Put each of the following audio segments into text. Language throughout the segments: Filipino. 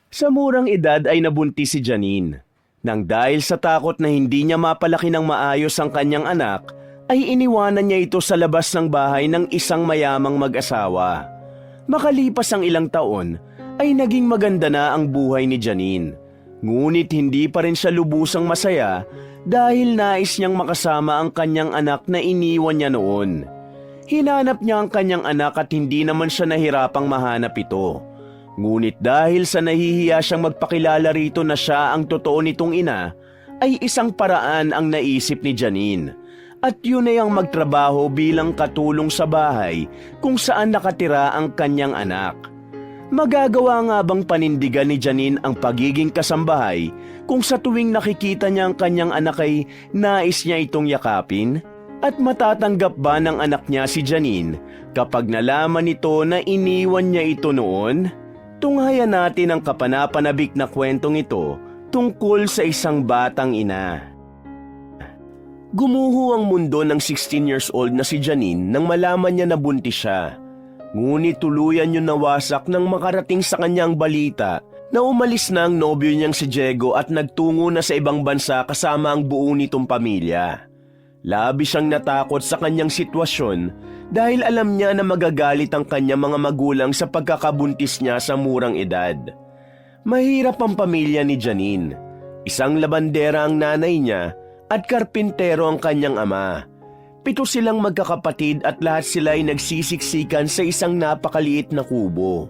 Sa murang edad ay nabuntis si Janine. Nang dahil sa takot na hindi niya mapalaki ng maayos ang kanyang anak, ay iniwanan niya ito sa labas ng bahay ng isang mayamang mag-asawa. Makalipas ang ilang taon, ay naging maganda na ang buhay ni Janine. Ngunit hindi pa rin siya lubusang masaya dahil nais niyang makasama ang kanyang anak na iniwan niya noon. Hinanap niya ang kanyang anak at hindi naman siya nahirapang mahanap ito. Ngunit dahil sa nahihiya siyang magpakilala rito na siya ang totoo nitong ina, ay isang paraan ang naisip ni Janine. At yun ay ang magtrabaho bilang katulong sa bahay kung saan nakatira ang kanyang anak. Magagawa nga bang panindigan ni Janine ang pagiging kasambahay kung sa tuwing nakikita niya ang kanyang anak ay nais niya itong yakapin? At matatanggap ba ng anak niya si Janine kapag nalaman nito na iniwan niya ito noon? Tunghayan natin ang kapanapanabik na kwentong ito tungkol sa isang batang ina. Gumuho ang mundo ng 16 years old na si Janine nang malaman niya na buntis siya. Ngunit tuluyan yung nawasak nang makarating sa kanyang balita na umalis na ang nobyo niyang si Diego at nagtungo na sa ibang bansa kasama ang buo nitong pamilya. Labis siyang natakot sa kanyang sitwasyon dahil alam niya na magagalit ang kanyang mga magulang sa pagkakabuntis niya sa murang edad. Mahirap ang pamilya ni Janine. Isang labandera ang nanay niya at karpintero ang kanyang ama. 7 silang magkakapatid at lahat sila ay nagsisiksikan sa isang napakaliit na kubo.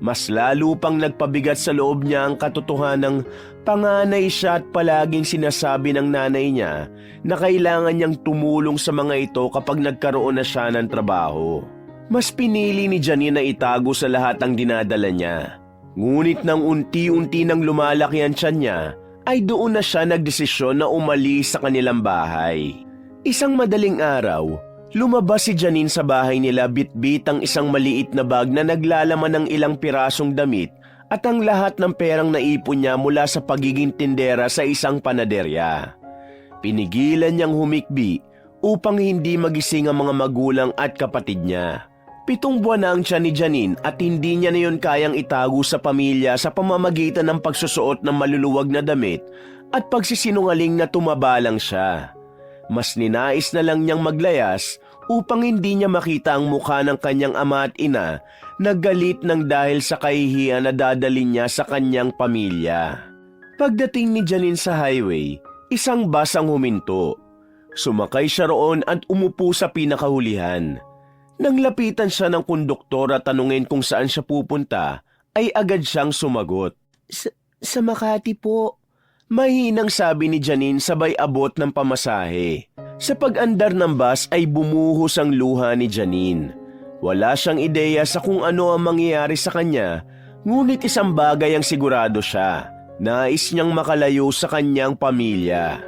Mas lalo pang nagpabigat sa loob niya ang katotohanang panganay siya at palaging sinasabi ng nanay niya na kailangan niyang tumulong sa mga ito kapag nagkaroon na siya ng trabaho. Mas pinili ni Janine na itago sa lahat ang dinadala niya. Ngunit nang unti-unti nang lumalaki ang tiyan niya, ay doon na siya nagdesisyon na umalis sa kanilang bahay. Isang madaling araw, lumabas si Janine sa bahay nila bitbit ang isang maliit na bag na naglalaman ng ilang pirasong damit at ang lahat ng perang naipon niya mula sa pagiging tindera sa isang panaderya. Pinigilan niyang humikbi upang hindi magising ang mga magulang at kapatid niya. 7 buwan na ang tiyan ni Janine at hindi niya na yun kayang itago sa pamilya sa pamamagitan ng pagsusuot ng maluluwag na damit at pagsisinungaling na tumabalang siya. Mas ninais na lang niyang maglayas upang hindi niya makita ang mukha ng kanyang ama at ina na galit ng dahil sa kahihiyan na dadalhin niya sa kanyang pamilya. Pagdating ni Janine sa highway, isang bus ang huminto. Sumakay siya roon at umupo sa pinakahulihan. Nang lapitan siya ng konduktor at tanungin kung saan siya pupunta, ay agad siyang sumagot. Sa Makati po. Mahinang sabi ni Janine sabay abot ng pamasahe. Sa pag-andar ng bus ay bumuhos ang luha ni Janine. Wala siyang ideya sa kung ano ang mangyayari sa kanya, ngunit isang bagay ang sigurado siya. Nais niyang makalayo sa kanyang pamilya.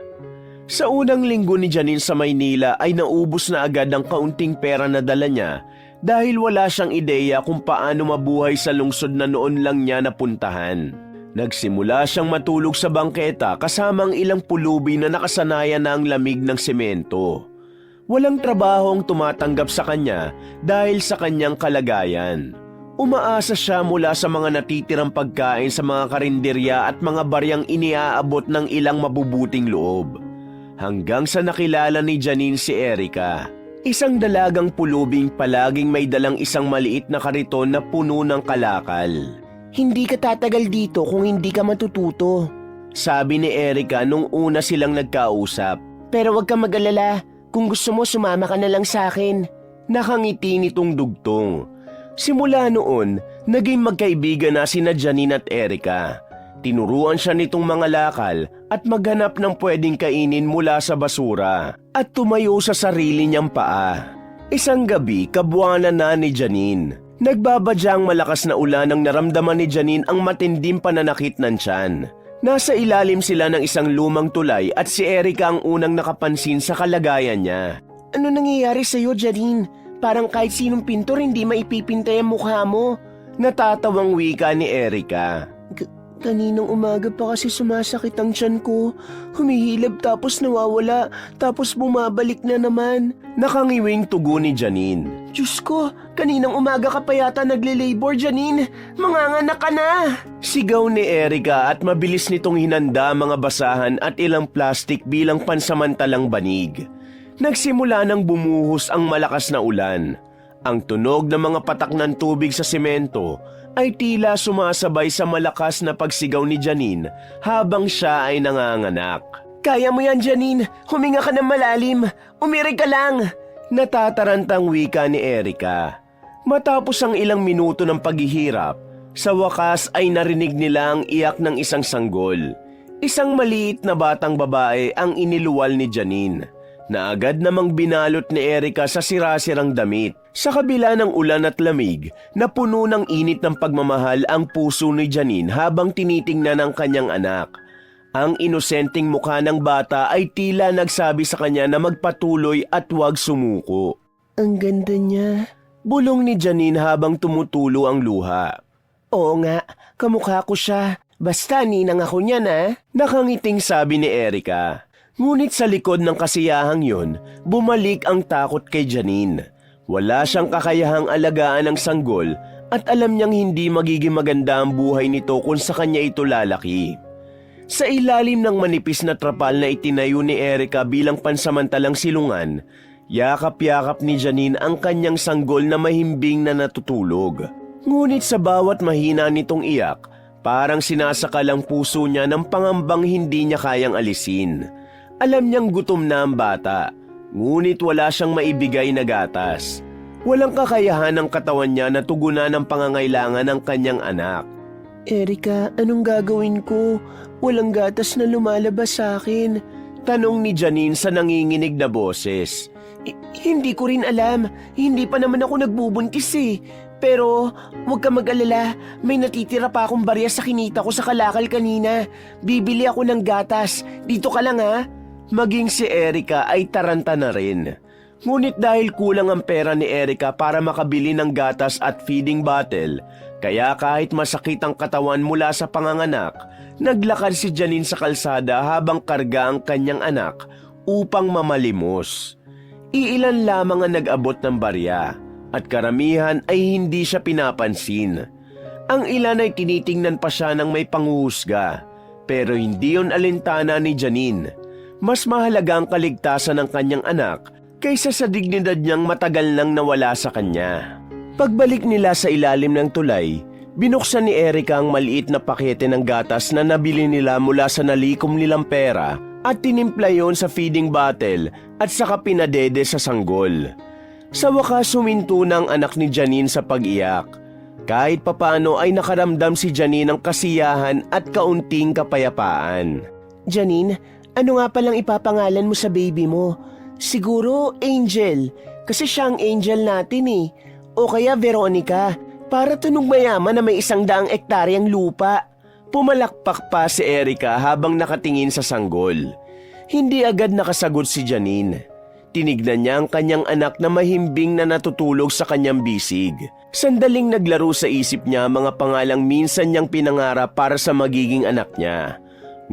Sa unang linggo ni Janine sa Maynila ay naubos na agad ang kaunting pera na dala niya dahil wala siyang ideya kung paano mabuhay sa lungsod na noon lang niya napuntahan. Nagsimula siyang matulog sa bangketa kasama ang ilang pulubi na nakasanayan na ang lamig ng semento. Walang trabaho ang tumatanggap sa kanya dahil sa kanyang kalagayan. Umaasa siya mula sa mga natitirang pagkain sa mga karinderya at mga baryang iniaabot ng ilang mabubuting loob. Hanggang sa nakilala ni Janine si Erica, isang dalagang pulubing palaging may dalang isang maliit na kariton na puno ng kalakal. Hindi ka tatagal dito kung hindi ka matututo, sabi ni Erica nung una silang nagkausap. Pero huwag kang mag-alala, kung gusto mo sumama ka na lang sa akin. Nakangiti nitong dugtong. Simula noon, naging magkaibigan na sina Janine at Erica. Tinuruan siya nitong mga lakal at maghanap ng pwedeng kainin mula sa basura at tumayo sa sarili niyang paa. Isang gabi, kabuwanan na ni Janine. Nagbabadya ang malakas na ulan nang naramdaman ni Janine ang matinding pananakit ng tiyan. Nasa ilalim sila ng isang lumang tulay at si Erica ang unang nakapansin sa kalagayan niya. Ano nangyayari sa'yo, Janine? Parang kahit sinong pintor hindi maipipintay ang mukha mo. Natatawang wika ni Erica. Kaninang umaga pa kasi sumasakit ang tiyan ko. Humihilab tapos nawawala, tapos bumabalik na naman. Nakangiwing tugo ni Janine. Diyos ko, kaninang umaga ka pa yata nagle-labor, Janine. Manganganak ka na. Sigaw ni Erica at mabilis nitong hinanda mga basahan at ilang plastik bilang pansamantalang banig. Nagsimula nang bumuhos ang malakas na ulan. Ang tunog ng mga patak ng tubig sa semento ay tila sumasabay sa malakas na pagsigaw ni Janine habang siya ay nanganganak. Kaya mo yan, Janine. Huminga ka ng malalim. Umirig ka lang. Natatarantang wika ni Erica. Matapos ang ilang minuto ng paghihirap, sa wakas ay narinig nila ang iyak ng isang sanggol. Isang maliit na batang babae ang iniluwal ni Janine, na agad namang binalot ni Erica sa sirasirang damit. Sa kabila ng ulan at lamig, na puno ng init ng pagmamahal ang puso ni Janine habang tinitingnan ang kanyang anak. Ang inosenteng mukha ng bata ay tila nagsabi sa kanya na magpatuloy at huwag sumuko. Ang ganda niya. Bulong ni Janine habang tumutulo ang luha. Oo nga, kamukha ko siya. Basta ninang ako niyan, ha? Nakangiting sabi ni Erica. Ngunit sa likod ng kasiyahang yun, bumalik ang takot kay Janine. Wala siyang kakayahang alagaan ng sanggol at alam niyang hindi magiging maganda ang buhay nito kung sa kanya ito lalaki. Sa ilalim ng manipis na trapal na itinayo ni Erica bilang pansamantalang silungan, yakap-yakap ni Janine ang kanyang sanggol na mahimbing na natutulog. Ngunit sa bawat mahina nitong iyak, parang sinasakal ang puso niya ng pangambang hindi niya kayang alisin. Alam niyang gutom na ang bata. Ngunit wala siyang maibigay na gatas. Walang kakayahan ng katawan niya na tugunan ang pangangailangan ng kanyang anak. Erica, anong gagawin ko? Walang gatas na lumalabas sa akin. Tanong ni Janine sa nanginginig na boses. Hindi ko rin alam. Hindi pa naman ako nagbubuntis eh. Pero huwag ka mag-alala. May natitira pa akong barya sa kinita ko sa kalakal kanina. Bibili ako ng gatas. Dito ka lang ha. Maging si Erica ay taranta na rin. Ngunit dahil kulang ang pera ni Erica para makabili ng gatas at feeding bottle, kaya kahit masakit ang katawan mula sa panganganak, naglakad si Janine sa kalsada habang karga ang kanyang anak upang mamalimos. Iilan lamang ang nag-abot ng barya at karamihan ay hindi siya pinapansin. Ang ilan ay tinitingnan pa siya ng may panghuhusga, pero hindi yon alintana ni Janine. Mas mahalaga ang kaligtasan ng kanyang anak kaysa sa dignidad niyang matagal nang nawala sa kanya. Pagbalik nila sa ilalim ng tulay, binuksan ni Erica ang maliit na pakete ng gatas na nabili nila mula sa nalikom nilang pera at tinimpla yon sa feeding bottle at saka pinadede sa sanggol. Sa wakas suminto ng anak ni Janine sa pag-iyak. Kahit papano ay nakaramdam si Janine ng kasiyahan at kaunting kapayapaan. Janine, ano nga palang ipapangalan mo sa baby mo? Siguro Angel, kasi siya ang angel natin eh. O kaya Veronica, para tunog mayaman na may 100 ektaryang lupa. Pumalakpak pa si Erica habang nakatingin sa sanggol. Hindi agad nakasagot si Janine. Tinignan niya ang kanyang anak na mahimbing na natutulog sa kanyang bisig. Sandaling naglaro sa isip niya mga pangalang minsan niyang pinangarap para sa magiging anak niya.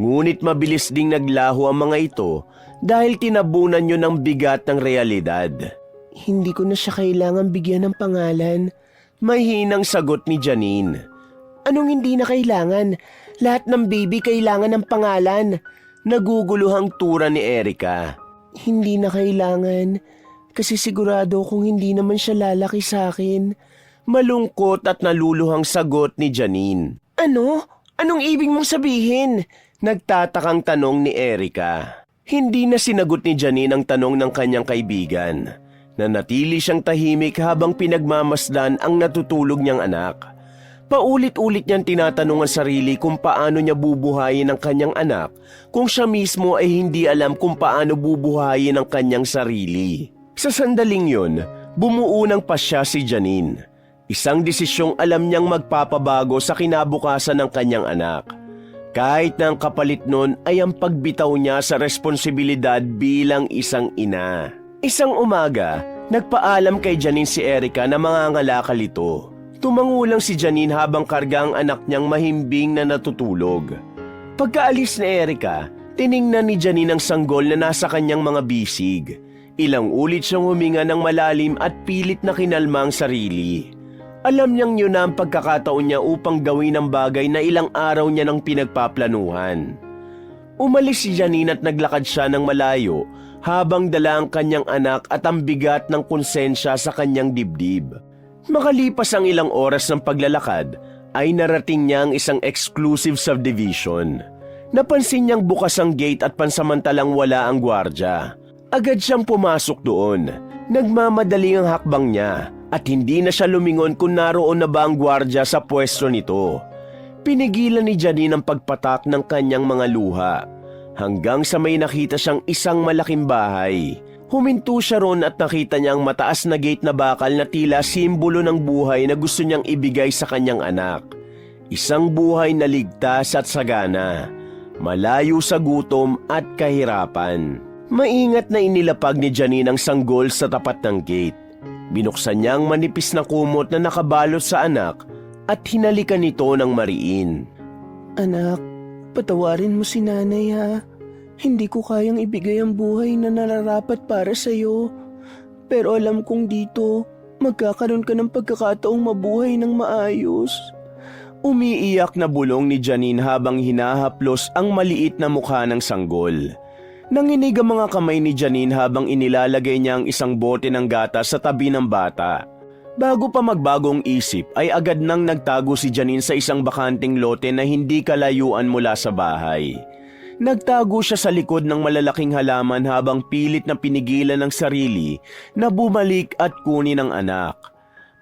Ngunit mabilis ding naglaho ang mga ito dahil tinabunan niyo ng bigat ng realidad. Hindi ko na siya kailangan bigyan ng pangalan. Mahinang sagot ni Janine. Anong hindi na kailangan? Lahat ng baby kailangan ng pangalan. Naguguluhang tura ni Erica. Hindi na kailangan. Kasi sigurado kung hindi naman siya lalaki sa akin. Malungkot at naluluhang sagot ni Janine. Ano? Anong ibig mong sabihin? Nagtatakang tanong ni Erica. Hindi na sinagot ni Janine ang tanong ng kanyang kaibigan. Nanatili siyang tahimik habang pinagmamasdan ang natutulog niyang anak. Paulit-ulit niyang tinatanong ang sarili kung paano niya bubuhayin ang kanyang anak kung siya mismo ay hindi alam kung paano bubuhayin ang kanyang sarili. Sa sandaling yun, bumuo ng pasya si Janine. Isang desisyong alam niyang magpapabago sa kinabukasan ng kanyang anak. Kahit na ang kapalit nun ay ang pagbitaw niya sa responsibilidad bilang isang ina. Isang umaga, nagpaalam kay Janine si Erica na mangangalakal ito. Tumangulang si Janine habang karga ang anak niyang mahimbing na natutulog. Pagkaalis ni Erica, tiningnan ni Janine ang sanggol na nasa kanyang mga bisig. Ilang ulit siyang huminga ng malalim at pilit na kinalma ang sarili. Alam niyang yun na ang pagkakataon niya upang gawin ang bagay na ilang araw niya nang pinagpaplanuhan. Umalis si Janine at naglakad siya ng malayo habang dala ang kanyang anak at ang bigat ng konsensya sa kanyang dibdib. Makalipas ang ilang oras ng paglalakad, ay narating niya ang isang exclusive subdivision. Napansin niyang bukas ang gate at pansamantalang wala ang gwardya. Agad siyang pumasok doon. Nagmamadali ang hakbang niya at hindi na siya lumingon kung naroon na ba ang gwardya sa pwesto nito. Pinigilan ni Janine ang pagpatak ng kanyang mga luha hanggang sa may nakita siyang isang malaking bahay. Huminto siya ron at nakita niya ang mataas na gate na bakal na tila simbolo ng buhay na gusto niyang ibigay sa kanyang anak. Isang buhay na ligtas at sagana, malayo sa gutom at kahirapan. Maingat na inilapag ni Janine ang sanggol sa tapat ng gate. Binuksan niya ang manipis na kumot na nakabalot sa anak at hinalikan nito ng mariin. Anak, patawarin mo si nanay ha. Hindi ko kayang ibigay ang buhay na nararapat para sa'yo. Pero alam kong dito, magkakaroon ka ng pagkakataong mabuhay ng maayos. Umiiyak na bulong ni Janine habang hinahaplos ang maliit na mukha ng sanggol. Nanginig ang mga kamay ni Janine habang inilalagay niya ang isang bote ng gatas sa tabi ng bata. Bago pa magbagong isip ay agad nang nagtago si Janine sa isang bakanting lote na hindi kalayuan mula sa bahay. Nagtago siya sa likod ng malalaking halaman habang pilit na pinigilan ng sarili na bumalik at kunin ang anak.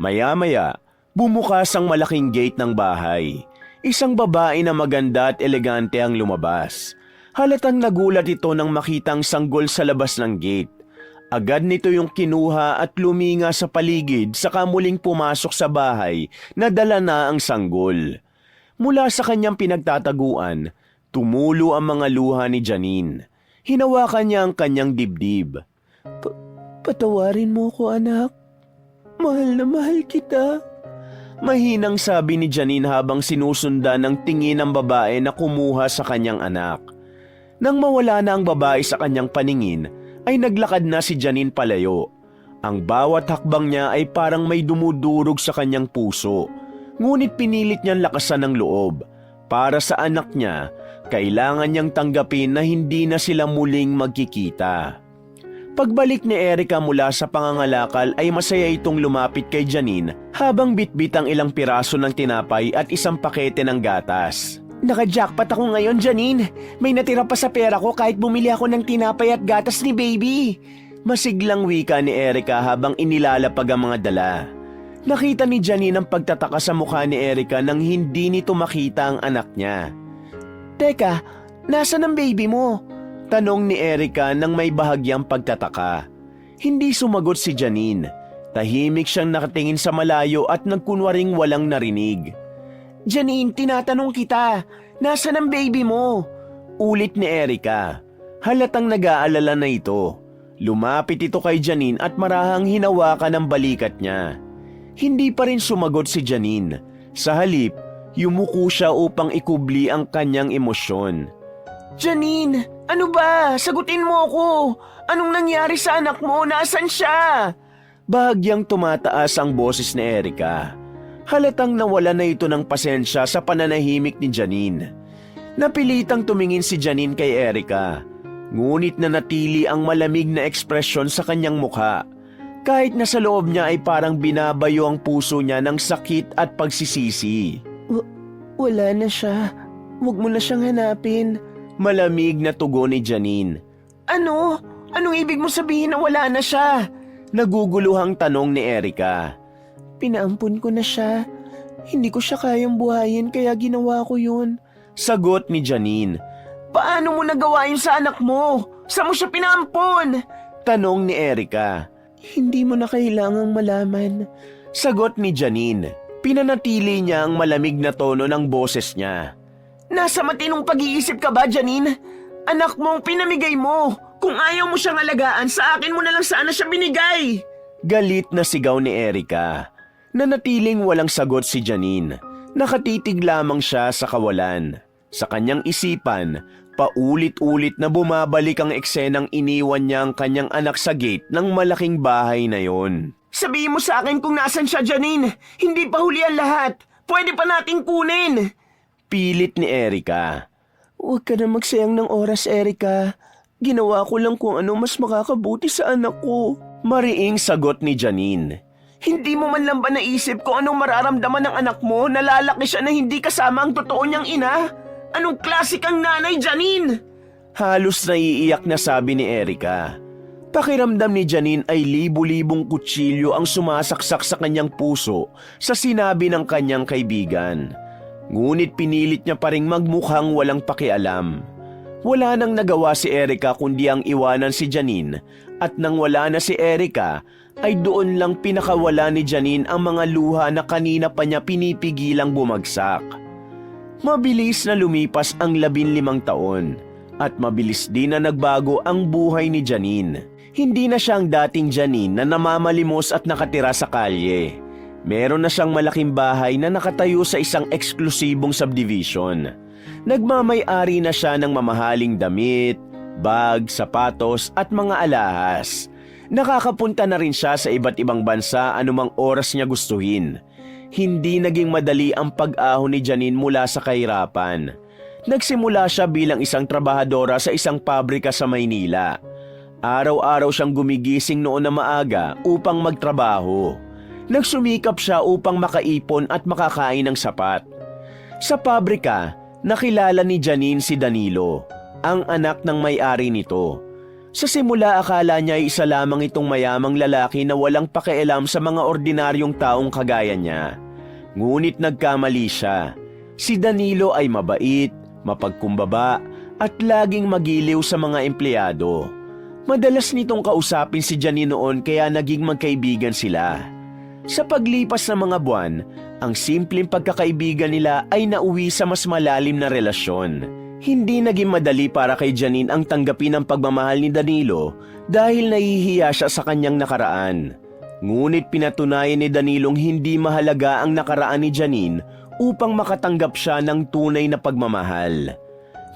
Maya-maya, bumukas ang malaking gate ng bahay. Isang babae na maganda at elegante ang lumabas. Halatang nagulat ito nang makitang sanggol sa labas ng gate. Agad nito yung kinuha at luminga sa paligid saka muling pumasok sa bahay na dala na ang sanggol. Mula sa kanyang pinagtataguan, tumulo ang mga luha ni Janine. Hinawakan niya ang kanyang dibdib. Patawarin mo ko, anak. Mahal na mahal kita. Mahinang sabi ni Janine habang sinusundan ng tingin ng babae na kumuha sa kanyang anak. Nang mawala na ang babae sa kanyang paningin, ay naglakad na si Janine palayo. Ang bawat hakbang niya ay parang may dumudurog sa kanyang puso. Ngunit pinilit niyang lakasan ng loob. Para sa anak niya, kailangan niyang tanggapin na hindi na sila muling magkikita. Pagbalik ni Erica mula sa pangangalakal ay masaya itong lumapit kay Janine habang bitbit ang ilang piraso ng tinapay at isang pakete ng gatas. Naka-jackpot ako ngayon, Janine. May natira pa sa pera ko kahit bumili ako ng tinapay at gatas ni baby. Masiglang wika ni Erica habang inilalapag ang mga dala. Nakita ni Janine ang pagtataka sa mukha ni Erica nang hindi nito makita ang anak niya. Teka, nasaan ang baby mo? Tanong ni Erica nang may bahagyang pagtataka. Hindi sumagot si Janine. Tahimik siyang nakatingin sa malayo at nagkunwaring walang narinig. Janine, tinatanong kita, nasaan ang baby mo? Ulit ni Erica. Halatang nag-aalala na ito. Lumapit ito kay Janine at marahang hinawakan ang balikat niya. Hindi pa rin sumagot si Janine. Sa halip, yumuko siya upang ikubli ang kanyang emosyon. Janine, ano ba? Sagutin mo ako. Anong nangyari sa anak mo? Nasaan siya? Bahagyang tumataas ang boses ni Erica. Halatang nawala na ito ng pasensya sa pananahimik ni Janine. Napilitang tumingin si Janine kay Erica. Ngunit nanatili ang malamig na ekspresyon sa kanyang mukha. Kahit na sa loob niya ay parang binabayo ang puso niya ng sakit at pagsisisi. Wala na siya. Huwag mo na siyang hanapin. Malamig na tugon ni Janine. Ano? Anong ibig mo sabihin na wala na siya? Naguguluhang tanong ni Erica. Pinaampun ko na siya. Hindi ko siya kayang buhayin kaya ginawa ko yun. Sagot ni Janine. Paano mo nagawa yun sa anak mo? Saan mo siya pinaampun? Tanong ni Erica. Hindi mo na kailangang malaman. Sagot ni Janine. Pinanatili niya ang malamig na tono ng boses niya. Nasa matinong pag-iisip ka ba, Janine? Anak mong pinamigay mo. Kung ayaw mo siyang alagaan, sa akin mo na lang sana siya binigay. Galit na sigaw ni Erica. Nanatiling walang sagot si Janine. Nakatitig lamang siya sa kawalan. Sa kanyang isipan, paulit-ulit na bumabalik ang eksenang iniwan niya ang kanyang anak sa gate ng malaking bahay na yon. Sabihin mo sa akin kung nasan siya, Janine. Hindi pa huli ang lahat. Pwede pa nating kunin. Pilit ni Erica. Huwag ka na magsayang ng oras, Erica. Ginawa ko lang kung ano mas makakabuti sa anak ko. Mariing sagot ni Janine. Hindi mo man lang ba naisip kung anong mararamdaman ng anak mo na lalaki siya na hindi kasama ang totoo niyang ina? Anong klase kang nanay, Janine? Halos naiiyak na sabi ni Erica. Pakiramdam ni Janine ay libu-libong kutsilyo ang sumasaksak sa kanyang puso sa sinabi ng kanyang kaibigan. Ngunit pinilit niya pa ring magmukhang walang pakialam. Wala nang nagawa si Erica kundi ang iwanan si Janine at nang wala na si Erica ay doon lang pinakawala ni Janine ang mga luha na kanina pa niya pinipigilang bumagsak. Mabilis na lumipas ang 15 taon at mabilis din na nagbago ang buhay ni Janine. Hindi na siyang dating Janine na namamalimos at nakatira sa kalye. Meron na siyang malaking bahay na nakatayo sa isang eksklusibong subdivision. Nagmamay-ari na siya ng mamahaling damit, bag, sapatos at mga alahas. Nakakapunta na rin siya sa iba't ibang bansa anumang oras niya gustuhin. Hindi naging madali ang pag-ahon ni Janine mula sa kahirapan. Nagsimula siya bilang isang trabahadora sa isang pabrika sa Maynila. Araw-araw siyang gumigising noon na maaga upang magtrabaho. Nagsumikap siya upang makaipon at makakain ng sapat. Sa pabrika, nakilala ni Janine si Danilo, ang anak ng may-ari nito. Sa simula akala niya ay isa lamang itong mayamang lalaki na walang pakialam sa mga ordinaryong taong kagaya niya. Ngunit nagkamali siya. Si Danilo ay mabait, mapagkumbaba at laging magiliw sa mga empleyado. Madalas nitong kausapin si Janine noon kaya naging magkaibigan sila. Sa paglipas ng mga buwan, ang simpleng pagkakaibigan nila ay nauwi sa mas malalim na relasyon. Hindi naging madali para kay Janine ang tanggapin ang pagmamahal ni Danilo dahil nahihiya siya sa kanyang nakaraan. Ngunit pinatunayan ni Danilong hindi mahalaga ang nakaraan ni Janine upang makatanggap siya ng tunay na pagmamahal.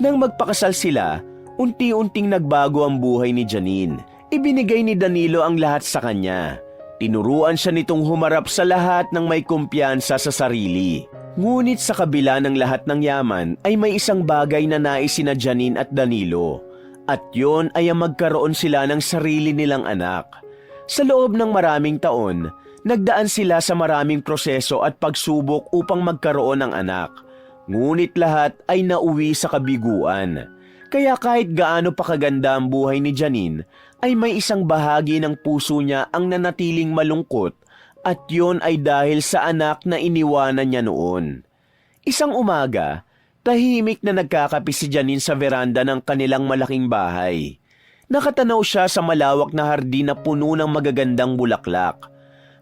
Nang magpakasal sila, unti-unting nagbago ang buhay ni Janine. Ibinigay ni Danilo ang lahat sa kanya. Tinuruan siya nitong humarap sa lahat ng may kumpiyansa sa sarili. Ngunit sa kabila ng lahat ng yaman ay may isang bagay na nais sina Janine at Danilo. At yon ay ang magkaroon sila ng sarili nilang anak. Sa loob ng maraming taon, nagdaan sila sa maraming proseso at pagsubok upang magkaroon ng anak. Ngunit lahat ay nauwi sa kabiguan. Kaya kahit gaano pa kaganda ang buhay ni Janine, ay may isang bahagi ng puso niya ang nanatiling malungkot. At yon ay dahil sa anak na iniwanan niya noon. Isang umaga, tahimik na nagkakape si Janine sa veranda ng kanilang malaking bahay. Nakatanaw siya sa malawak na hardin na puno ng magagandang bulaklak.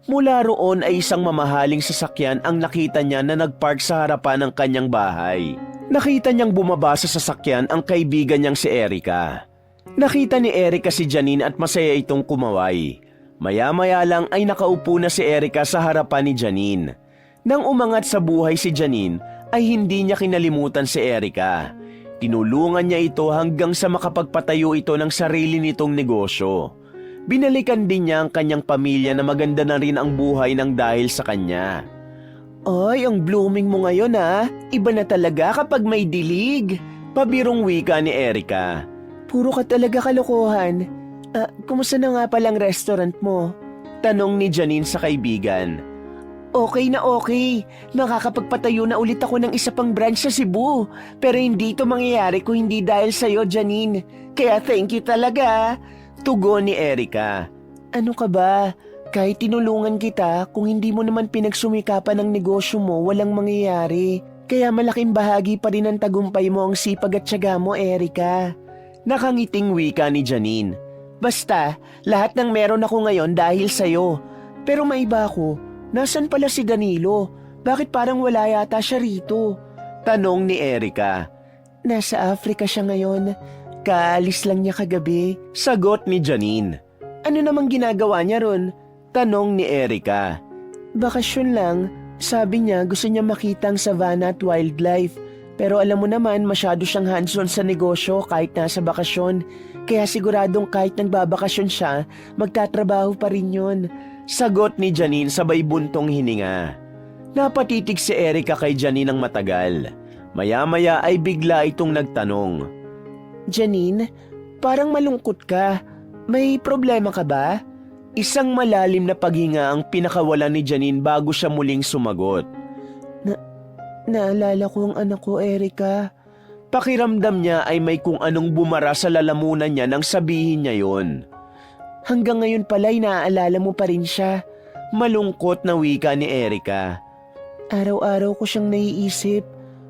Mula roon ay isang mamahaling sasakyan ang nakita niya na nagpark sa harapan ng kanyang bahay. Nakita niyang bumaba sa sasakyan ang kaibigan niyang si Erica. Nakita ni Erica si Janine at masaya itong kumaway. Maya-maya lang ay nakaupo na si Erica sa harapan ni Janine. Nang umangat sa buhay si Janine, ay hindi niya kinalimutan si Erica. Tinulungan niya ito hanggang sa makapagpatayo ito ng sarili nitong negosyo. Binalikan din niya ang kanyang pamilya na maganda na rin ang buhay ng dahil sa kanya. Ay, ang blooming mo ngayon ha. Iba na talaga kapag may dilig. Pabirong wika ni Erica. Puro ka talaga kalokohan. Kumusta na nga palang restaurant mo? Tanong ni Janine sa kaibigan. Okay na okay. Makakapagpatayo na ulit ako ng isa pang branch sa Cebu. Pero hindi ito mangyayari kung hindi dahil sa'yo, Janine. Kaya thank you talaga. Tugon ni Erica. Ano ka ba? Kahit tinulungan kita, kung hindi mo naman pinagsumikapan ng negosyo mo, walang mangyayari. Kaya malaking bahagi pa rin ng tagumpay mo ang sipag at tiyaga mo, Erica. Nakangiting wika ni Janine. Basta, lahat ng meron ako ngayon dahil sa'yo. Pero maiba ako, nasan pala si Danilo? Bakit parang wala yata siya rito? Tanong ni Erica. Nasa Africa siya ngayon. Kaalis lang niya kagabi. Sagot ni Janine. Ano namang ginagawa niya ron? Tanong ni Erica. Bakasyon lang. Sabi niya gusto niya makita ang savanna at wildlife. Pero alam mo naman masyado siyang hands-on sa negosyo kahit nasa bakasyon. Kaya siguradong kahit nagbabakasyon siya, magtatrabaho pa rin yun. Sagot ni Janine sabay buntong hininga. Napatitig si Erica kay Janine ng matagal. Maya-maya ay bigla itong nagtanong. Janine, parang malungkot ka. May problema ka ba? Isang malalim na paghinga ang pinakawalan ni Janine bago siya muling sumagot. Naalala ko ang anak ko, Erica. Pakiramdam niya ay may kung anong bumara sa lalamunan niya nang sabihin niya yon. Hanggang ngayon pala'y naaalala mo pa rin siya. Malungkot na wika ni Erica. Araw-araw ko siyang naiisip.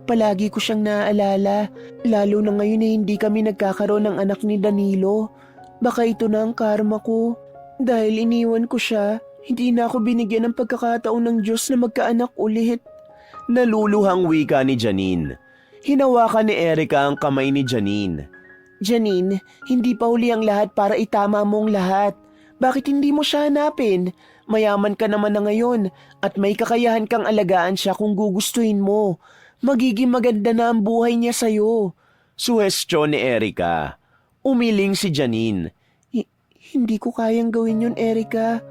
Palagi ko siyang naaalala. Lalo na ngayon na hindi kami nagkakaroon ng anak ni Danilo. Baka ito na ang karma ko. Dahil iniwan ko siya, hindi na ako binigyan ng pagkakataon ng Diyos na magkaanak ulit. Naluluhang wika ni Janine. Hinawakan ni Erica ang kamay ni Janine. Janine, hindi pa huli ang lahat para itama mo ang lahat. Bakit hindi mo siya hanapin? Mayaman ka naman na ngayon at may kakayahan kang alagaan siya kung gugustuhin mo. Magiging maganda na ang buhay niya sa'yo. Suhestyon ni Erica. Umiling si Janine. Hindi ko kayang gawin yun, Erica.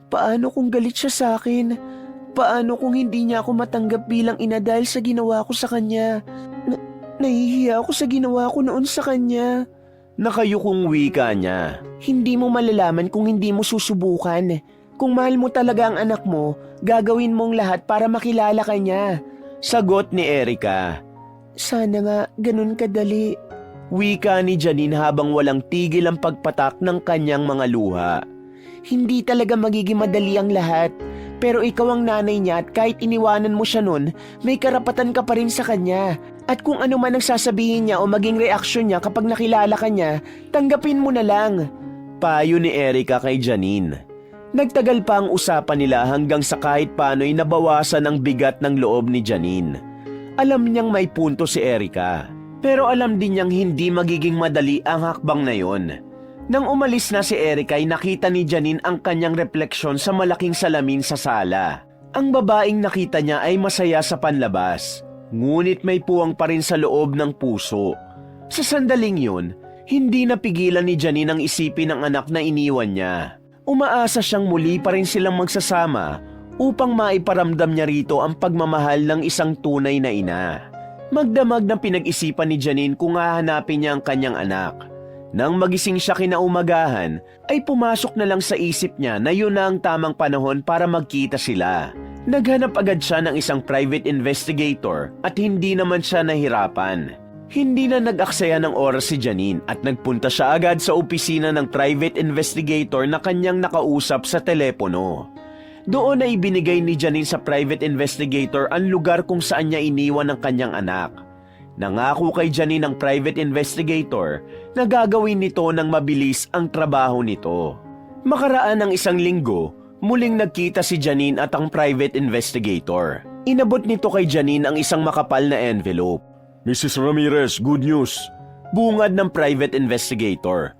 Paano kung galit siya sa akin? Paano kung hindi niya ako matanggap bilang ina dahil sa ginawa ko sa kanya? Nahihiya ako sa ginawa ko noon sa kanya. Nakayukong wika niya. Hindi mo malalaman kung hindi mo susubukan. Kung mahal mo talaga ang anak mo, gagawin mong lahat para makilala ka niya. Sagot ni Erica. Sana nga ganun kadali. Wika ni Janine habang walang tigil ang pagpatak ng kanyang mga luha. Hindi talaga magiging madali ang lahat. Pero ikaw ang nanay niya at kahit iniwanan mo siya nun, may karapatan ka pa rin sa kanya. At kung ano man ang sasabihin niya o maging reaksyon niya kapag nakilala ka niya, tanggapin mo na lang. Payo ni Erica kay Janine. Nagtagal pa ang usapan nila hanggang sa kahit paano'y nabawasan ang bigat ng loob ni Janine. Alam niyang may punto si Erica. Pero alam din niyang hindi magiging madali ang hakbang na yon. Nang umalis na si Erica ay nakita ni Janine ang kanyang refleksyon sa malaking salamin sa sala. Ang babaeng nakita niya ay masaya sa panlabas, ngunit may puwang pa rin sa loob ng puso. Sa sandaling yun, hindi napigilan ni Janine ang isipin ng anak na iniwan niya. Umaasa siyang muli pa rin silang magsasama upang maiparamdam niya rito ang pagmamahal ng isang tunay na ina. Magdamag ng pinag-isipan ni Janine kung hahanapin niya ang kanyang anak. Nang magising siya kinaumagahan, ay pumasok na lang sa isip niya na yun na ang tamang panahon para magkita sila. Naghanap agad siya ng isang private investigator at hindi naman siya nahirapan. Hindi na nag-aksaya ng oras si Janine at nagpunta siya agad sa opisina ng private investigator na kanyang nakausap sa telepono. Doon ay ibinigay ni Janine sa private investigator ang lugar kung saan niya iniwan ang kanyang anak. Nangako kay Janine ang private investigator na gagawin nito ng mabilis ang trabaho nito. Makaraan ng isang linggo, muling nagkita si Janine at ang private investigator. Inabot nito kay Janine ang isang makapal na envelope. Mrs. Ramirez, good news. Bungad ng private investigator.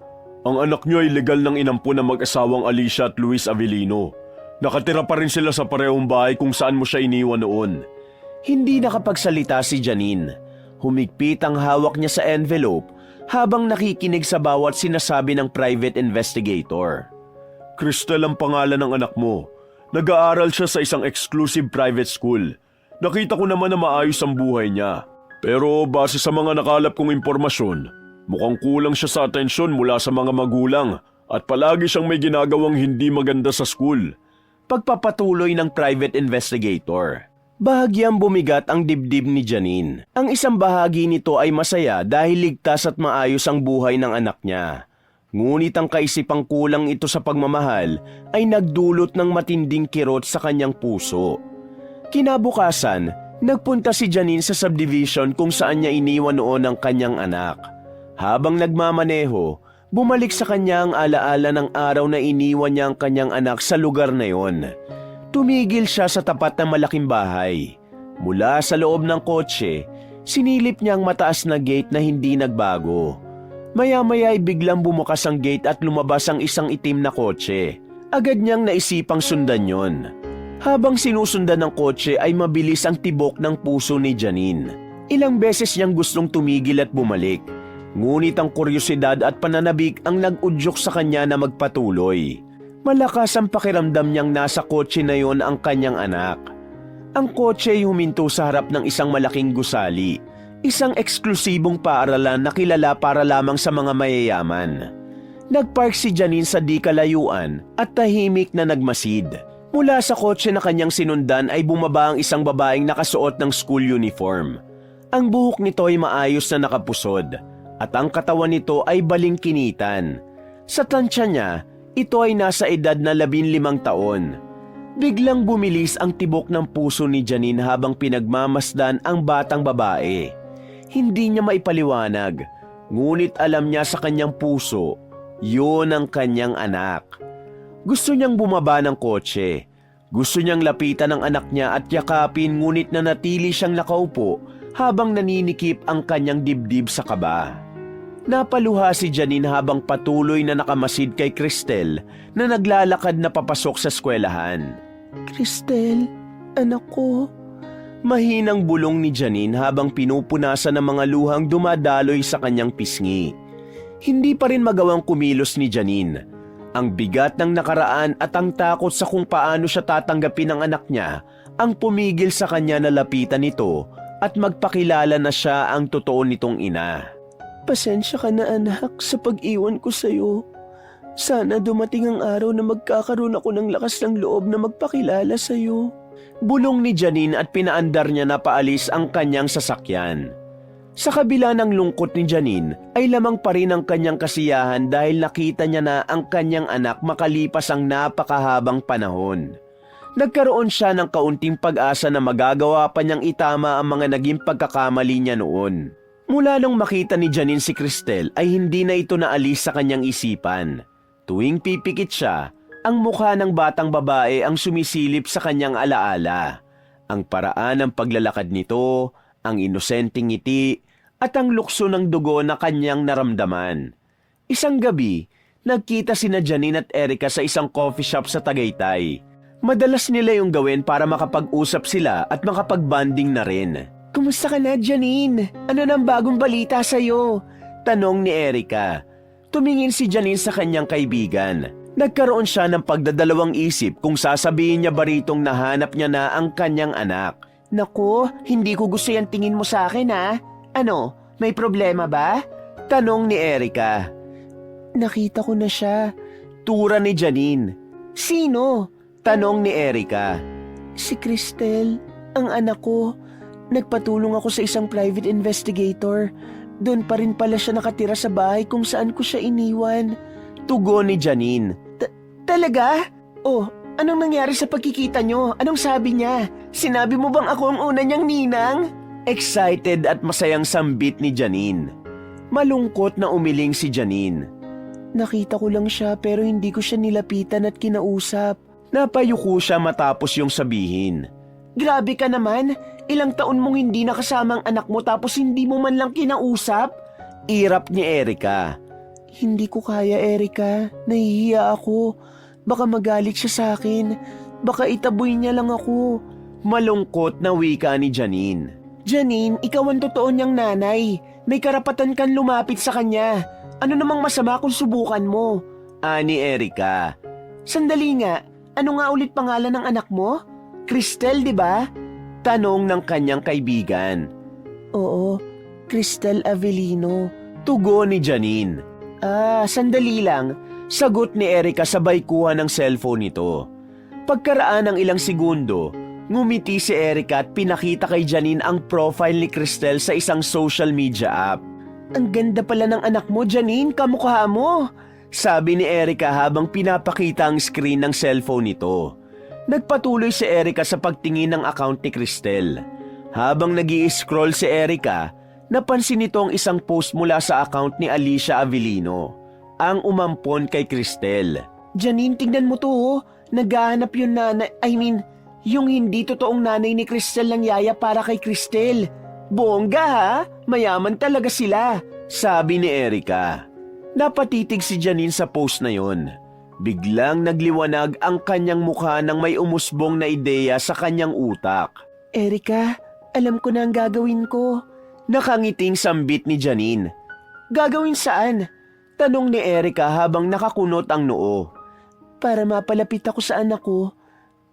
Ang anak niyo ay legal ng inampun ng mag-asawang Alicia at Luis Avellino. Nakatira pa rin sila sa parehong bahay kung saan mo siya iniwan noon. Hindi nakapagsalita si Janine. Humigpit ang hawak niya sa envelope habang nakikinig sa bawat sinasabi ng private investigator. Crystal ang pangalan ng anak mo. Nag-aaral siya sa isang exclusive private school. Nakita ko naman na maayos ang buhay niya. Pero base sa mga nakalap kong impormasyon, mukhang kulang siya sa atensyon mula sa mga magulang at palagi siyang may ginagawang hindi maganda sa school. Pagpapatuloy ng private investigator. Bahagyang bumigat ang dibdib ni Janine. Ang isang bahagi nito ay masaya dahil ligtas at maayos ang buhay ng anak niya. Ngunit ang kaisipang kulang ito sa pagmamahal ay nagdulot ng matinding kirot sa kanyang puso. Kinabukasan, nagpunta si Janine sa subdivision kung saan niya iniwan noon ang kanyang anak. Habang nagmamaneho, bumalik sa kanya ang alaala ng araw na iniwan niya ang kanyang anak sa lugar na yon. Tumigil siya sa tapat ng malaking bahay. Mula sa loob ng kotse, sinilip niya ang mataas na gate na hindi nagbago. Maya-maya ay biglang bumukas ang gate at lumabas ang isang itim na kotse. Agad niyang naisipang sundan yon. Habang sinusundan ng kotse ay mabilis ang tibok ng puso ni Janine. Ilang beses niyang gustong tumigil at bumalik. Ngunit ang kuryosidad at pananabik ang nag-udyok sa kanya na magpatuloy. Malakas ang pakiramdam niyang nasa kotse na yon ang kanyang anak. Ang kotse ay huminto sa harap ng isang malaking gusali. Isang eksklusibong paaralan na kilala para lamang sa mga mayayaman. Nagpark si Janine sa di kalayuan at tahimik na nagmasid. Mula sa kotse na kanyang sinundan ay bumaba ang isang babaeng nakasuot ng school uniform. Ang buhok nito ay maayos na nakapusod at ang katawan nito ay balingkinitan. Sa tansya niya, ito ay nasa edad na 15 taon. Biglang bumilis ang tibok ng puso ni Janine habang pinagmamasdan ang batang babae. Hindi niya maipaliwanag, ngunit alam niya sa kanyang puso, yun ang kanyang anak. Gusto niyang bumaba ng kotse. Gusto niyang lapitan ang anak niya at yakapin, ngunit nanatili siyang nakaupo habang naninikip ang kanyang dibdib sa kaba. Napaluha si Janine habang patuloy na nakamasid kay Cristel na naglalakad na papasok sa eskwelahan. Cristel, anak ko. Mahinang bulong ni Janine habang pinupunasan ng mga luhang dumadaloy sa kanyang pisngi. Hindi pa rin magawang kumilos ni Janine. Ang bigat ng nakaraan at ang takot sa kung paano siya tatanggapin ng anak niya ang pumigil sa kanya na lapitan ito at magpakilala na siya ang totoo nitong ina. Pasensya ka na anak sa pag-iwan ko sa'yo. Sana dumating ang araw na magkakaroon ako ng lakas ng loob na magpakilala sa'yo. Bulong ni Janine at pinaandar niya na paalis ang kanyang sasakyan. Sa kabila ng lungkot ni Janine ay lamang pa rin ang kanyang kasiyahan dahil nakita niya na ang kanyang anak makalipas ang napakahabang panahon. Nagkaroon siya ng kaunting pag-asa na magagawa pa niyang itama ang mga naging pagkakamali niya noon. Mula nung makita ni Janine si Cristel ay hindi na ito naalis sa kanyang isipan. Tuwing pipikit siya, ang mukha ng batang babae ang sumisilip sa kanyang alaala. Ang paraan ng paglalakad nito, ang inosenteng ngiti, at ang lukso ng dugo na kanyang naramdaman. Isang gabi, nagkita sina Janine at Erica sa isang coffee shop sa Tagaytay. Madalas nila yung gawin para makapag-usap sila at makapag-bonding na rin. Kumusta ka na, Janine? Ano nang bagong balita sa'yo? Tanong ni Erica. Tumingin si Janine sa kanyang kaibigan. Nagkaroon siya ng pagdadalawang isip kung sasabihin niya ba ritong nahanap niya na ang kanyang anak. Naku, hindi ko gusto yan tingin mo sa akin ha. Ano, may problema ba? Tanong ni Erica. Nakita ko na siya. Tura ni Janine. Sino? Tanong ni Erica. Si Cristel, ang anak ko. Nagpatulong ako sa isang private investigator. Doon pa rin pala siya nakatira sa bahay kung saan ko siya iniwan. Tugon ni Janine. Talaga? Oh, anong nangyari sa pagkikita nyo? Anong sabi niya? Sinabi mo bang ako ang una niyang ninang? Excited at masayang sambit ni Janine. Malungkot na umiling si Janine. Nakita ko lang siya pero hindi ko siya nilapitan at kinausap. Napayuko siya matapos yung sabihin. Grabe ka naman. Ilang taon mong hindi nakasama ang anak mo tapos hindi mo man lang kinausap? Irap ni Erica. Hindi ko kaya, Erica. Nahihiya ako. Baka magalit siya sa akin. Baka itaboy niya lang ako. Malungkot na wika ni Janine. Janine, ikaw ang totoo niyang nanay. May karapatan kang lumapit sa kanya. Ano namang masama kung subukan mo? Ani Erica. Sandali nga. Ano nga ulit pangalan ng anak mo? Cristel, di ba? Tanong ng kanyang kaibigan. Oo, Cristel Avellino. Tugon ni Janine. Sandali lang. Sagot ni Erica sabay kuha ng cellphone nito. Pagkaraan ng ilang segundo, ngumiti si Erica at pinakita kay Janine ang profile ni Cristel sa isang social media app. Ang ganda pala ng anak mo, Janine. Kamukha mo. Sabi ni Erica habang pinapakita ang screen ng cellphone nito. Nagpatuloy si Erica sa pagtingin ng account ni Cristel. Habang nag-i-scroll si Erica, napansin nito ang isang post mula sa account ni Alicia Avellino, ang umampon kay Cristel. Janine, tignan mo to oh. Naghahanap yung nanay, yung hindi totoong nanay ni Cristel ng yaya para kay Cristel. Bongga ha? Mayaman talaga sila. Sabi ni Erica. Napatitig si Janine sa post na yon. Biglang nagliwanag ang kanyang mukha nang may umusbong na ideya sa kanyang utak. Erika, alam ko na ang gagawin ko. Nakangiting sambit ni Janine. Gagawin saan? Tanong ni Erika habang nakakunot ang noo. Para mapalapit ako sa anak ko,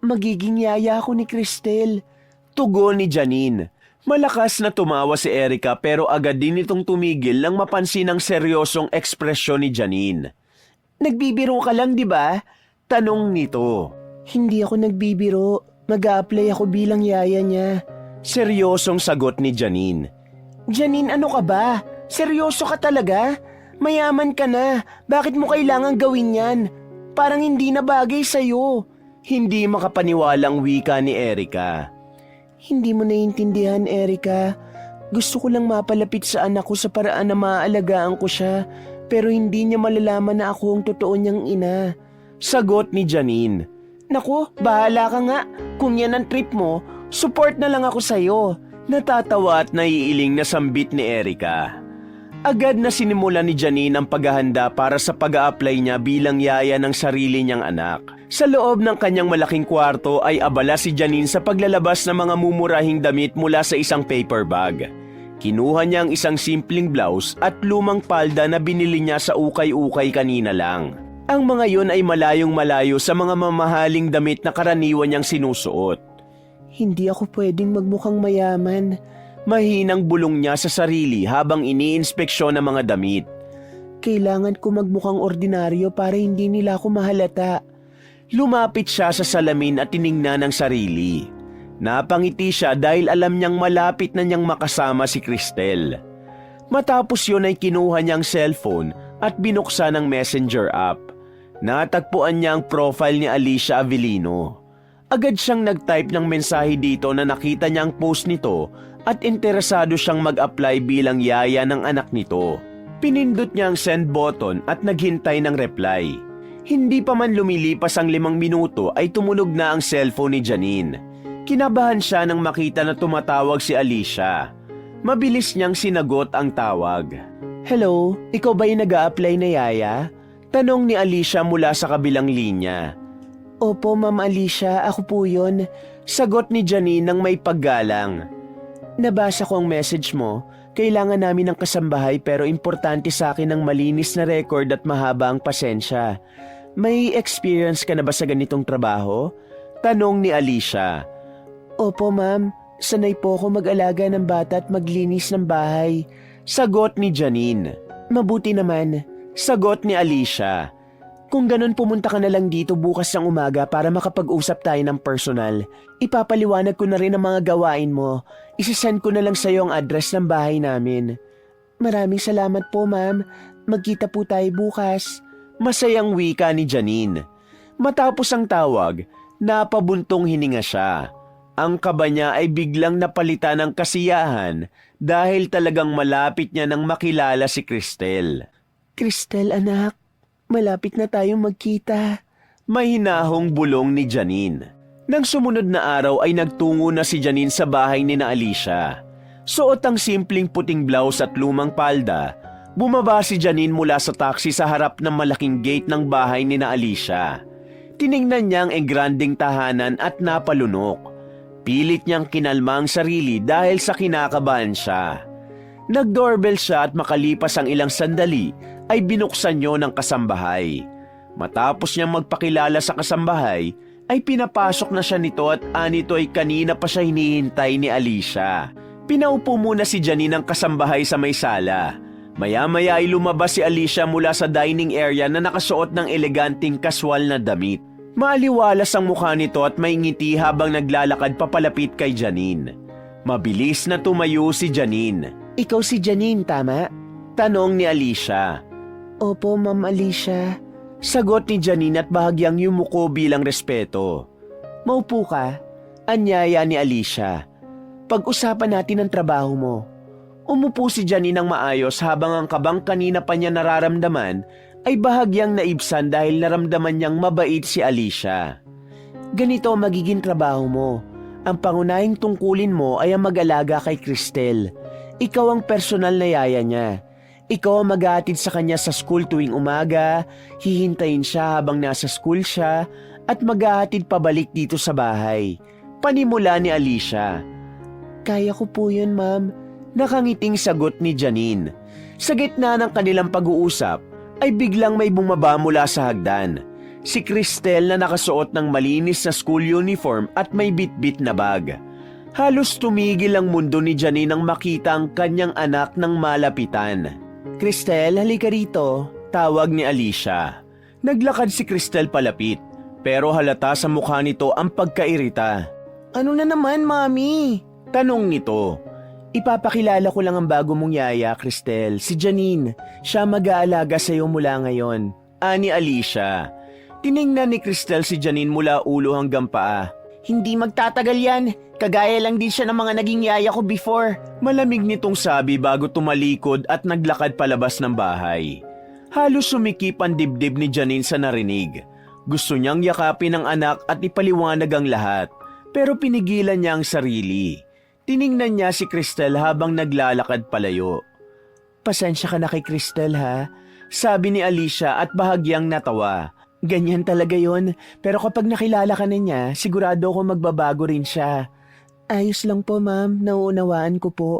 magiging yaya ako ni Cristel. Tugon ni Janine. Malakas na tumawa si Erika pero agad din itong tumigil nang mapansin ang seryosong ekspresyon ni Janine. Nagbibiro ka lang, di ba? Tanong nito. Hindi ako nagbibiro. Mag-a-apply ako bilang yaya niya. Seryosong sagot ni Janine. Janine, ano ka ba? Seryoso ka talaga? Mayaman ka na. Bakit mo kailangan gawin yan? Parang hindi na bagay sa'yo. Hindi makapaniwalang wika ni Erika. Hindi mo naiintindihan, Erika. Gusto ko lang mapalapit sa anak ko sa paraan na maaalagaan ko siya, pero hindi niya malalaman na ako ang totoo niyang ina. Sagot ni Janine. Naku, bahala ka nga. Kung yan ang trip mo, support na lang ako sa'yo. Natatawa at naiiling na sambit ni Erika. Agad na sinimula ni Janine ang paghahanda para sa pag-a-apply niya bilang yaya ng sarili niyang anak. Sa loob ng kanyang malaking kwarto ay abala si Janine sa paglalabas ng mga mumurahing damit mula sa isang paper bag. Kinuha niya ang isang simpleng blouse at lumang palda na binili niya sa ukay-ukay kanina lang. Ang mga yun ay malayong malayo sa mga mamahaling damit na karaniwan niyang sinusuot. Hindi ako pwedeng magmukhang mayaman. Mahinang bulong niya sa sarili habang iniinspeksyon ang mga damit. Kailangan ko magmukhang ordinaryo para hindi nila ako mahalata. Lumapit siya sa salamin at tiningnan ang sarili. Napangiti siya dahil alam niyang malapit na niyang makasama si Cristel. Matapos yun ay kinuha niyang cellphone at binuksan ang messenger app. Natagpuan niya ang profile ni Alicia Avellino. Agad siyang nag-type ng mensahe dito na nakita niya ang post nito at interesado siyang mag-apply bilang yaya ng anak nito. Pinindot niya ang send button at naghintay ng reply. Hindi pa man lumilipas ang 5 minuto ay tumunog na ang cellphone ni Janine. Kinabahan siya nang makita na tumatawag si Alicia. Mabilis niyang sinagot ang tawag. Hello, ikaw ba yung nag-a-apply na yaya? Tanong ni Alicia mula sa kabilang linya. Opo, Ma'am Alicia, ako po yun. Sagot ni Janine nang may paggalang. Nabasa ko ang message mo. Kailangan namin ng kasambahay pero importante sa akin ang malinis na record at mahaba ang pasensya. May experience ka na ba sa ganitong trabaho? Tanong ni Alicia. Opo, ma'am. Sanay po ako mag-alaga ng bata at maglinis ng bahay. Sagot ni Janine. Mabuti naman. Sagot ni Alicia. Kung ganun, pumunta ka na lang dito bukas ng umaga para makapag-usap tayo ng personal. Ipapaliwanag ko na rin ang mga gawain mo. Isasend ko na lang sa'yo ang address ng bahay namin. Maraming salamat po, ma'am. Magkita po tayo bukas. Masayang wika ni Janine. Matapos ang tawag, napabuntong hininga siya. Ang kaba niya ay biglang napalitan ng kasiyahan dahil talagang malapit niya nang makilala si Cristel. Cristel, anak. Malapit na tayong magkita. Mahinahong bulong ni Janine. Nang sumunod na araw ay nagtungo na si Janine sa bahay ni na Alicia. Suot ang simpleng puting blouse at lumang palda. Bumaba si Janine mula sa taxi sa harap ng malaking gate ng bahay ni na Alicia. Tiningnan niya ang engranding tahanan at napalunok. Pilit niyang kinalma ang sarili dahil sa kinakabahan siya. Nag-doorbell siya at makalipas ang ilang sandali ay binuksan niyo ng kasambahay. Matapos niyang magpakilala sa kasambahay ay pinapasok na siya nito at anito ay kanina pa siya hinihintay ni Alicia. Pinaupo muna si Janine ng kasambahay sa may sala. Maya-maya ay lumabas si Alicia mula sa dining area na nakasuot ng eleganting kaswal na damit. Maaliwalas ang mukha nito at may ngiti habang naglalakad papalapit kay Janine. Mabilis na tumayo si Janine. Ikaw si Janine, tama? Tanong ni Alicia. Opo, Ma'am Alicia. Sagot ni Janine at bahagyang yumuko bilang respeto. Maupo ka. Anyaya ni Alicia. Pag-usapan natin ang trabaho mo. Umupo si Janine ng maayos habang ang kabang kanina pa niya nararamdaman ay bahagyang naibsan dahil naramdaman niyang mabait si Alicia. Ganito ang magiging trabaho mo. Ang pangunahing tungkulin mo ay ang mag-alaga kay Cristel. Ikaw ang personal na yaya niya. Ikaw ang maghahatid sa kanya sa school tuwing umaga, hihintayin siya habang nasa school siya, at maghahatid pabalik dito sa bahay. Panimula ni Alicia. Kaya ko po yun, ma'am. Nakangiting sagot ni Janine. Sa gitna ng kanilang pag-uusap, ay biglang may bumaba mula sa hagdan. Si Cristel na nakasuot ng malinis na school uniform at may bitbit na bag. Halos tumigil ang mundo ni Janine nang makita ang kanyang anak ng malapitan. Cristel, halika rito, tawag ni Alicia. Naglakad si Cristel palapit, pero halata sa mukha nito ang pagkairita. Ano na naman, Mami? Tanong nito. Ipapakilala ko lang ang bago mong yaya, Cristel, si Janine. Siya mag-aalaga sa iyo mula ngayon. Ani Alicia. Tiningnan ni Cristel si Janine mula ulo hanggang paa. Hindi magtatagal yan. Kagaya lang din siya ng mga naging yaya ko before. Malamig nitong sabi bago tumalikod at naglakad palabas ng bahay. Halos sumikip ang dibdib ni Janine sa narinig. Gusto niyang yakapin ang anak at ipaliwanag ang lahat. Pero pinigilan niya ang sarili. Tiningnan niya si Cristel habang naglalakad palayo. Pasensya ka na kay Cristel ha, sabi ni Alicia at bahagyang natawa. Ganyan talaga yon, pero kapag nakilala ka na niya, sigurado ako magbabago rin siya. Ayos lang po ma'am, nauunawaan ko po.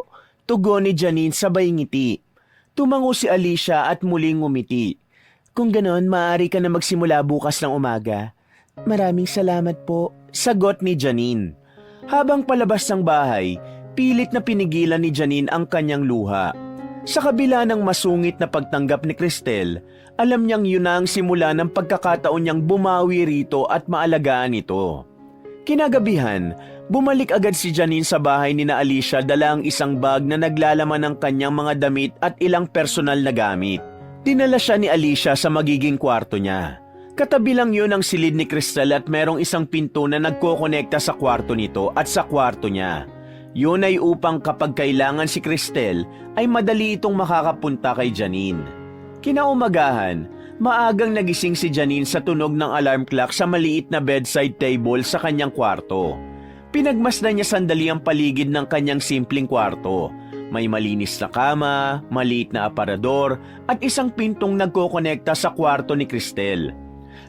Tugon ni Janine sabay ngiti. Tumango si Alicia at muling ngumiti. Kung ganon, maaari ka na magsimula bukas ng umaga. Maraming salamat po, sagot ni Janine. Habang palabas ng bahay, pilit na pinigilan ni Janine ang kanyang luha. Sa kabila ng masungit na pagtanggap ni Cristel, alam niyang yun na ang simula ng pagkakataon niyang bumawi rito at maalagaan ito. Kinagabihan, bumalik agad si Janine sa bahay ni na Alicia dala ang isang bag na naglalaman ng kanyang mga damit at ilang personal na gamit. Dinala siya ni Alicia sa magiging kwarto niya. Katabi lang yun ang silid ni Cristel at merong isang pinto na nagkokonekta sa kwarto nito at sa kwarto niya. Yun ay upang kapag kailangan si Cristel ay madali itong makakapunta kay Janine. Kinaumagahan, maagang nagising si Janine sa tunog ng alarm clock sa maliit na bedside table sa kanyang kwarto. Pinagmasdan niya sandali ang paligid ng kanyang simpleng kwarto. May malinis na kama, maliit na aparador at isang pintong nagkokonekta sa kwarto ni Cristel.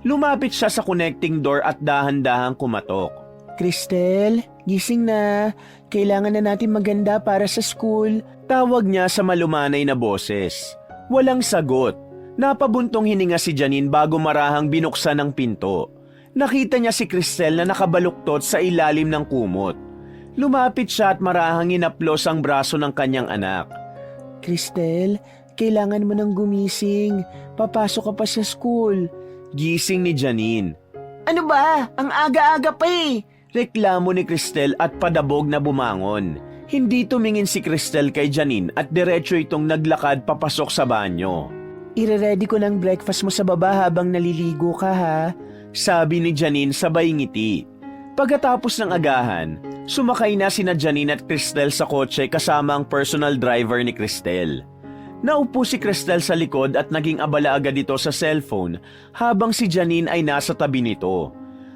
Lumapit siya sa connecting door at dahan-dahang kumatok. Cristel, gising na. Kailangan na natin maganda para sa school. Tawag niya sa malumanay na boses. Walang sagot. Napabuntong hininga si Janine bago marahang binuksan ang pinto. Nakita niya si Cristel na nakabaluktot sa ilalim ng kumot. Lumapit siya at marahang inaplos ang braso ng kanyang anak. Cristel, kailangan mo nang gumising. Papasok ka pa sa school. Gising ni Janine. Ano ba? Ang aga-aga pa eh. Reklamo ni Cristel at padabog na bumangon. Hindi tumingin si Cristel kay Janine at diretso itong naglakad papasok sa banyo. Ire-ready ko ng breakfast mo sa baba habang naliligo ka ha, sabi ni Janine sabay ngiti. Pagkatapos ng agahan, sumakay na sina Janine at Cristel sa kotse kasama ang personal driver ni Cristel. Naupo si Cristel sa likod at naging abala agad ito sa cellphone habang si Janine ay nasa tabi nito.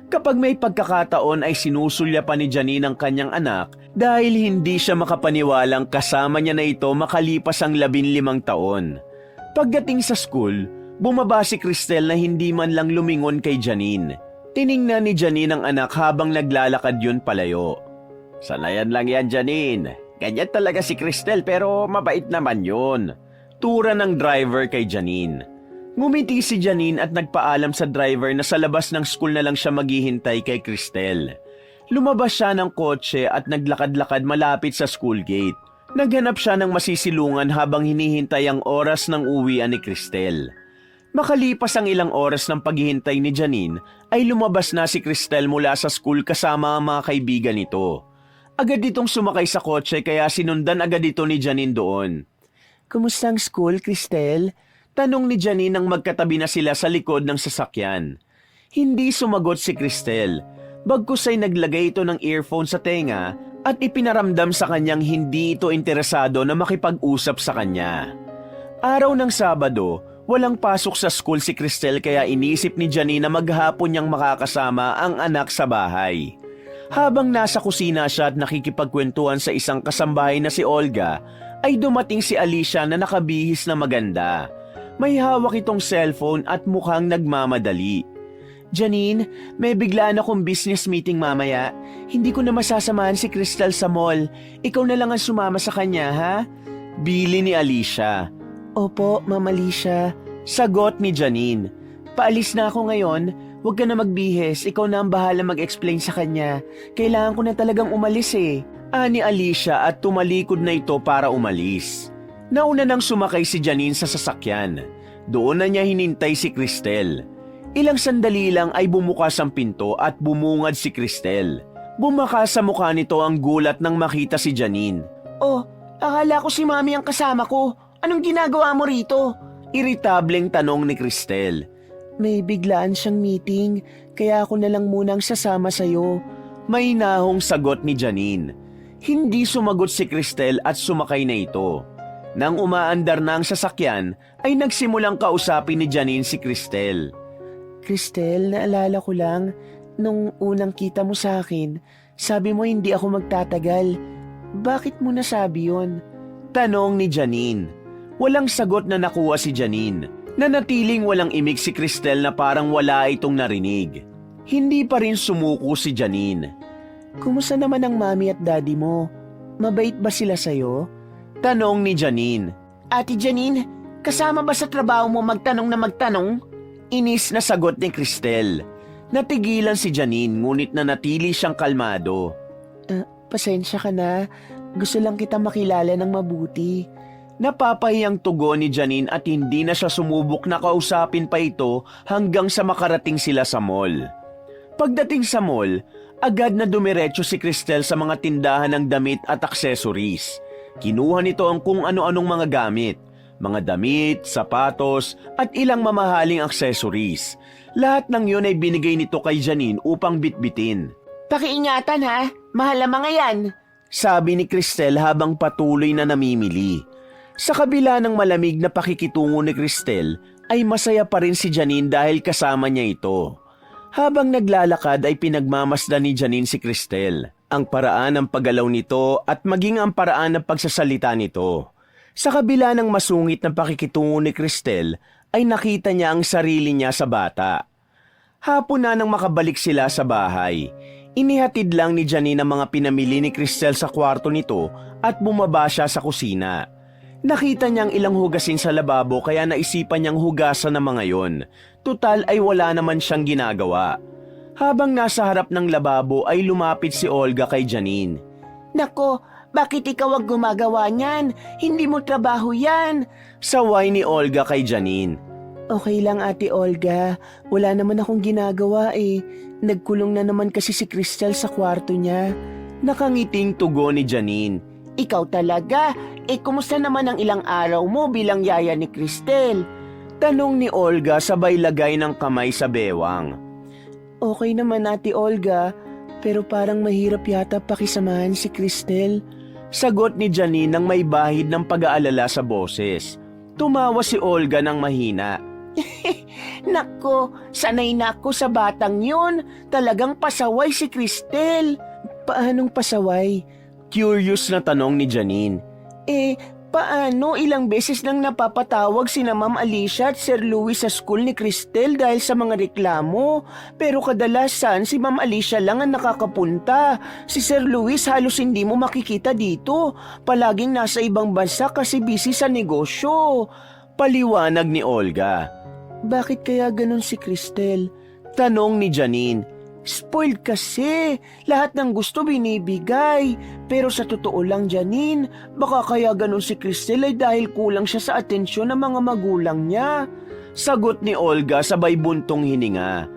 Kapag may pagkakataon ay sinusulya pa ni Janine ang kanyang anak dahil hindi siya makapaniwalang kasama niya na ito makalipas ang 15 taon. Pagdating sa school, bumaba si Cristel na hindi man lang lumingon kay Janine. Tiningnan ni Janine ang anak habang naglalakad yun palayo. Sanayan lang yan, Janine. Ganyan talaga si Cristel pero mabait naman yun. Tura ng driver kay Janine. Ngumiti si Janine at nagpaalam sa driver na sa labas ng school na lang siya maghihintay kay Cristel. Lumabas siya ng kotse at naglakad-lakad malapit sa school gate. Naghanap siya ng masisilungan habang hinihintay ang oras ng uwian ni Cristel. Makalipas ang ilang oras ng paghihintay ni Janine, ay lumabas na si Cristel mula sa school kasama ang mga kaibigan nito. Agad itong sumakay sa kotse kaya sinundan agad ito ni Janine doon. Kumusta ang school, Cristel? Tanong ni Janine nang magkatabi na sila sa likod ng sasakyan. Hindi sumagot si Cristel. Bagkus ay naglagay ito ng earphone sa tenga at ipinaramdam sa kanyang hindi ito interesado na makipag-usap sa kanya. Araw ng Sabado, walang pasok sa school si Cristel kaya inisip ni Janine na maghapon niyang makakasama ang anak sa bahay. Habang nasa kusina siya at nakikipagkwentuhan sa isang kasambahay na si Olga, ay dumating si Alicia na nakabihis na maganda. May hawak itong cellphone at mukhang nagmamadali. Janine, may biglaan akong business meeting mamaya. Hindi ko na masasamahan si Crystal sa mall. Ikaw na lang ang sumama sa kanya, ha? Bili ni Alicia. Opo, Ma'am Alicia. Sagot ni Janine. Paalis na ako ngayon. Huwag ka na magbihis. Ikaw na ang bahala mag-explain sa kanya. Kailangan ko na talagang umalis eh. Ani Alicia at tumalikod na ito para umalis. Nauna nang sumakay si Janine sa sasakyan. Doon na niya hinintay si Cristel. Ilang sandali lang ay bumukas ang pinto at bumungad si Cristel. Bumaka sa mukha nito ang gulat nang makita si Janine. Oh, akala ko si Mami ang kasama ko. Anong ginagawa mo rito? Iritableng tanong ni Cristel. May biglaan siyang meeting, kaya ako na lang munang sasama sa'yo. May nahong sagot ni Janine. Hindi sumagot si Cristel at sumakay na ito. Nang umaandar na ang sasakyan, ay nagsimulang kausapin ni Janine si Cristel. Cristel, naalala ko lang, nung unang kita mo sa akin, sabi mo hindi ako magtatagal. Bakit mo nasabi yon? Tanong ni Janine. Walang sagot na nakuha si Janine. Nanatiling walang imik si Cristel na parang wala itong narinig. Hindi pa rin sumuko si Janine. Kumusta naman ang mami at daddy mo? Mabait ba sila sa'yo? Tanong ni Janine. Ate Janine, kasama ba sa trabaho mo magtanong na magtanong? Inis na sagot ni Cristel. Natigilan si Janine ngunit nanatili siyang kalmado. Pasensya ka na. Gusto lang kita makilala ng mabuti. Napapahiyang tugon ni Janine at hindi na siya sumubok na kausapin pa ito hanggang sa makarating sila sa mall. Pagdating sa mall, agad na dumiretso si Cristel sa mga tindahan ng damit at accessories. Kinuha nito ang kung ano-anong mga gamit. Mga damit, sapatos, at ilang mamahaling accessories. Lahat ng yun ay binigay nito kay Janine upang bitbitin. Pakiingatan ha, mahal ang mga yan. Sabi ni Cristel habang patuloy na namimili. Sa kabila ng malamig na pakikitungo ni Cristel, ay masaya pa rin si Janine dahil kasama niya ito. Habang naglalakad ay pinagmamasdan ni Janine si Cristel, ang paraan ng paggalaw nito at maging ang paraan ng pagsasalita nito. Sa kabila ng masungit na pakikitungo ni Cristel, ay nakita niya ang sarili niya sa bata. Hapon na nang makabalik sila sa bahay. Inihatid lang ni Janine ang mga pinamili ni Cristel sa kwarto nito at bumaba siya sa kusina. Nakita niyang ilang hugasin sa lababo kaya naisipan niyang hugasan ng mga yon. Tutal ay wala naman siyang ginagawa. Habang nasa harap ng lababo ay lumapit si Olga kay Janine. Nako, bakit ikaw ang gumagawa niyan? Hindi mo trabaho yan. Saway ni Olga kay Janine. Okay lang Ate Olga, wala naman akong ginagawa eh. Nagkulong na naman kasi si Crystal sa kwarto niya. Nakangiting tugon ni Janine. Ikaw talaga, kumusta naman ang ilang araw mo bilang yaya ni Crystal? Tanong ni Olga sabay lagay ng kamay sa bewang. Okay naman Ate Olga, pero parang mahirap yata pakisamahan si Crystal. Sagot ni Janine nang may bahid ng pag-aalala sa boses. Tumawa si Olga ng mahina. Nako, sanay na ako sa batang yun. Talagang pasaway si Crystal. Paanong pasaway? Curious na tanong ni Janine. Paano ilang beses nang napapatawag sina Ma'am Alicia at Sir Louis sa school ni Crystal dahil sa mga reklamo. Pero kadalasan si Ma'am Alicia lang ang nakakapunta. Si Sir Louis halos hindi mo makikita dito. Palaging nasa ibang bansa kasi busy sa negosyo. Paliwanag ni Olga. Bakit kaya ganun si Crystal? Tanong ni Janine. Spoiled kasi. Lahat ng gusto binibigay. Pero sa totoo lang, Janine, baka kaya ganun si Crystal ay dahil kulang siya sa atensyon ng mga magulang niya. Sagot ni Olga sabay buntong hininga.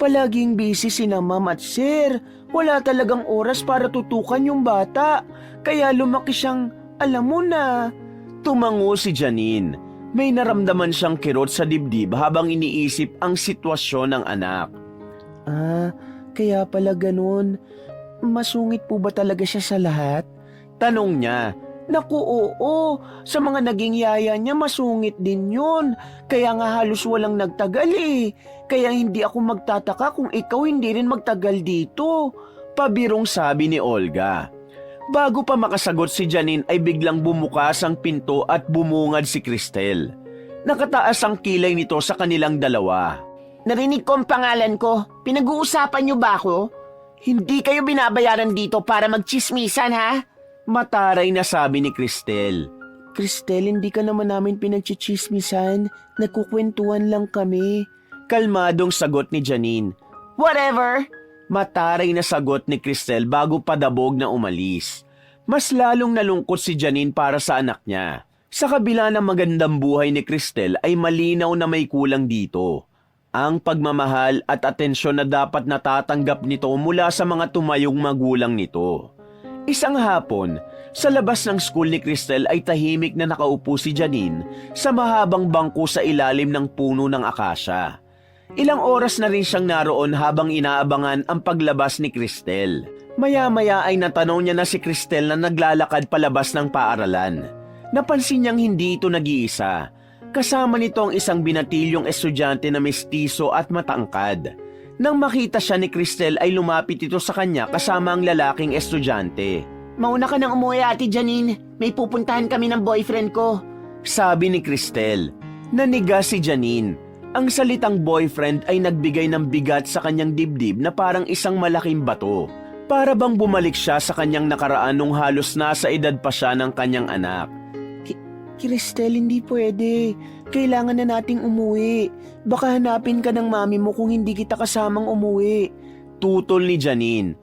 Palaging busy sina Ma'am at Sir. Wala talagang oras para tutukan yung bata. Kaya lumaki siyang, alam mo na. Tumango si Janine. May naramdaman siyang kirot sa dibdib habang iniisip ang sitwasyon ng anak. Kaya pala ganun. Masungit po ba talaga siya sa lahat? Tanong niya. Naku, oo. Sa mga naging yaya niya, masungit din yun. Kaya nga halos walang nagtagal eh. Kaya hindi ako magtataka kung ikaw hindi rin magtagal dito. Pabirong sabi ni Olga. Bago pa makasagot si Janine ay biglang bumukas ang pinto at bumungad si Cristel. Nakataas ang kilay nito sa kanilang dalawa. Narinig ko ang pangalan ko. Pinag-uusapan niyo ba ako? Hindi kayo binabayaran dito para magchismisan, ha? Mataray na sabi ni Cristel. Cristel, hindi ka naman namin pinagchichismisan. Nagkukwentuhan lang kami. Kalmadong sagot ni Janine. Whatever! Mataray na sagot ni Cristel bago padabog na umalis. Mas lalong nalungkot si Janine para sa anak niya. Sa kabila ng magandang buhay ni Cristel ay malinaw na may kulang dito. Ang pagmamahal at atensyon na dapat natatanggap nito mula sa mga tumayong magulang nito. Isang hapon, sa labas ng school ni Cristel ay tahimik na nakaupo si Janine sa mahabang bangko sa ilalim ng puno ng akasya. Ilang oras na rin siyang naroon habang inaabangan ang paglabas ni Cristel. Maya-maya ay natanong niya na si Cristel na naglalakad palabas ng paaralan. Napansin niyang hindi ito nag-iisa. Kasama nito ang isang binatilyong estudyante na mestizo at matangkad. Nang makita siya ni Cristel ay lumapit ito sa kanya kasama ang lalaking estudyante. Mauna ka nang umuwi, Ate Janine. May pupuntahan kami ng boyfriend ko. Sabi ni Cristel. Naniga si Janine. Ang salitang boyfriend ay nagbigay ng bigat sa kanyang dibdib na parang isang malaking bato. Para bang bumalik siya sa kanyang nakaraan nung halos nasa edad pa siya ng kanyang anak. Cristel, hindi pwede. Kailangan na nating umuwi. Baka hanapin ka ng mami mo kung hindi kita kasamang umuwi. Tutol ni Janine.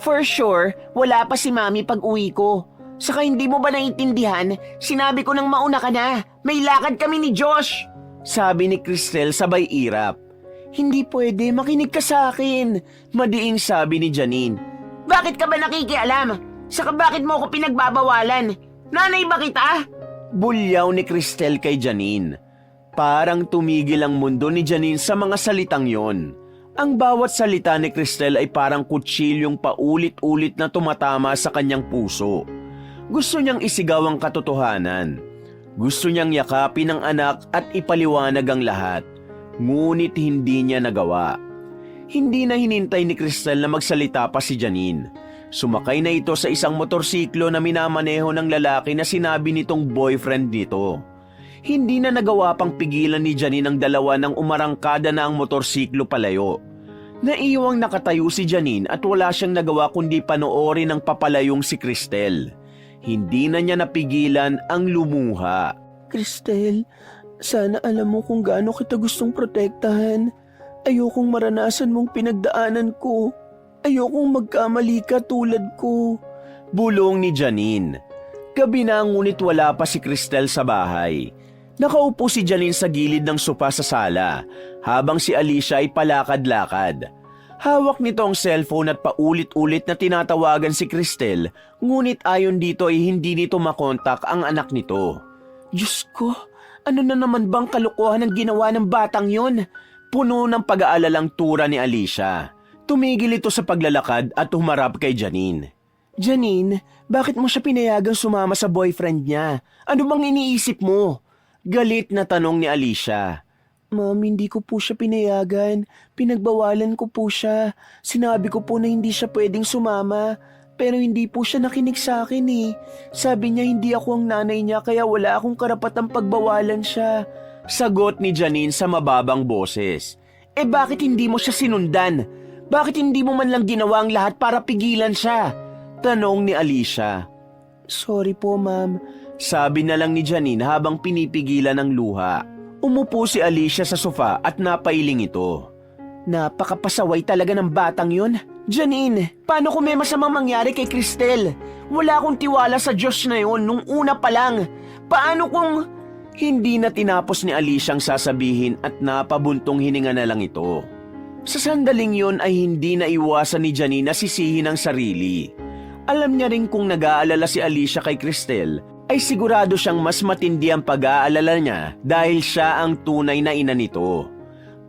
For sure, wala pa si mami pag uwi ko. Saka hindi mo ba naintindihan? Sinabi ko nang mauna ka na. May lakad kami ni Josh. Sabi ni Cristel sabay irap. Hindi pwede, makinig ka sa akin. Madiing sabi ni Janine. Bakit ka ba nakikialam? Saka bakit mo ako pinagbabawalan? Nanay ba kita? Bulyaw ni Cristel kay Janine. Parang tumigil ang mundo ni Janine sa mga salitang yon. Ang bawat salita ni Cristel ay parang kutsilyong paulit-ulit na tumatama sa kanyang puso. Gusto niyang isigaw ang katotohanan. Gusto niyang yakapin ang anak at ipaliwanag ang lahat. Ngunit hindi niya nagawa. Hindi na hinintay ni Cristel na magsalita pa si Janine. Sumakay na ito sa isang motorsiklo na minamaneho ng lalaki na sinabi nitong boyfriend nito. Hindi na nagawa pang pigilan ni Janine ang dalawa nang umarangkada na ang motorsiklo palayo. Naiwang nakatayo si Janine at wala siyang nagawa kundi panoorin ang papalayong si Cristel. Hindi na niya napigilan ang lumuha. Cristel, sana alam mo kung gaano kita gustong protektahan. Ayokong maranasan mong pinagdaanan ko. Ayokong magkamali ka tulad ko. Bulong ni Janine. Gabi na ngunit wala pa si Cristel sa bahay. Nakaupo si Janine sa gilid ng sopa sa sala habang si Alicia ay palakad-lakad. Hawak nito ang cellphone at paulit-ulit na tinatawagan si Cristel, ngunit ayon dito ay hindi nito makontak ang anak nito. Diyos ko, ano na naman bang kalokohan ang ginawa ng batang yon? Puno ng pag-aalalang tura ni Alicia. Tumigil ito sa paglalakad at humarap kay Janine. Janine, bakit mo siya pinayagang sumama sa boyfriend niya? Ano bang iniisip mo? Galit na tanong ni Alicia. Ma'am, hindi ko po siya pinayagan. Pinagbawalan ko po siya. Sinabi ko po na hindi siya pwedeng sumama. Pero hindi po siya nakinig sa akin eh. Sabi niya hindi ako ang nanay niya kaya wala akong karapatang pagbawalan siya. Sagot ni Janine sa mababang boses. Eh bakit hindi mo siya sinundan? Bakit hindi mo man lang ginawa ang lahat para pigilan siya? Tanong ni Alicia. Sorry po, ma'am. Sabi na lang ni Janine habang pinipigilan ang luha. Umupo si Alicia sa sofa at napailing ito. Napakapasaway talaga ng batang yun. Janine, paano kung may masamang mangyari kay Cristel? Wala akong tiwala sa Diyos na yun nung una pa lang. Paano kung... Hindi na tinapos ni Alicia ang sasabihin at napabuntong hininga na lang ito. Sa sandaling yun ay hindi na iwasan ni Janine na sisihin ang sarili. Alam niya rin kung nag-aalala si Alicia kay Cristel, ay sigurado siyang mas matindi ang pag-aalala niya dahil siya ang tunay na ina nito.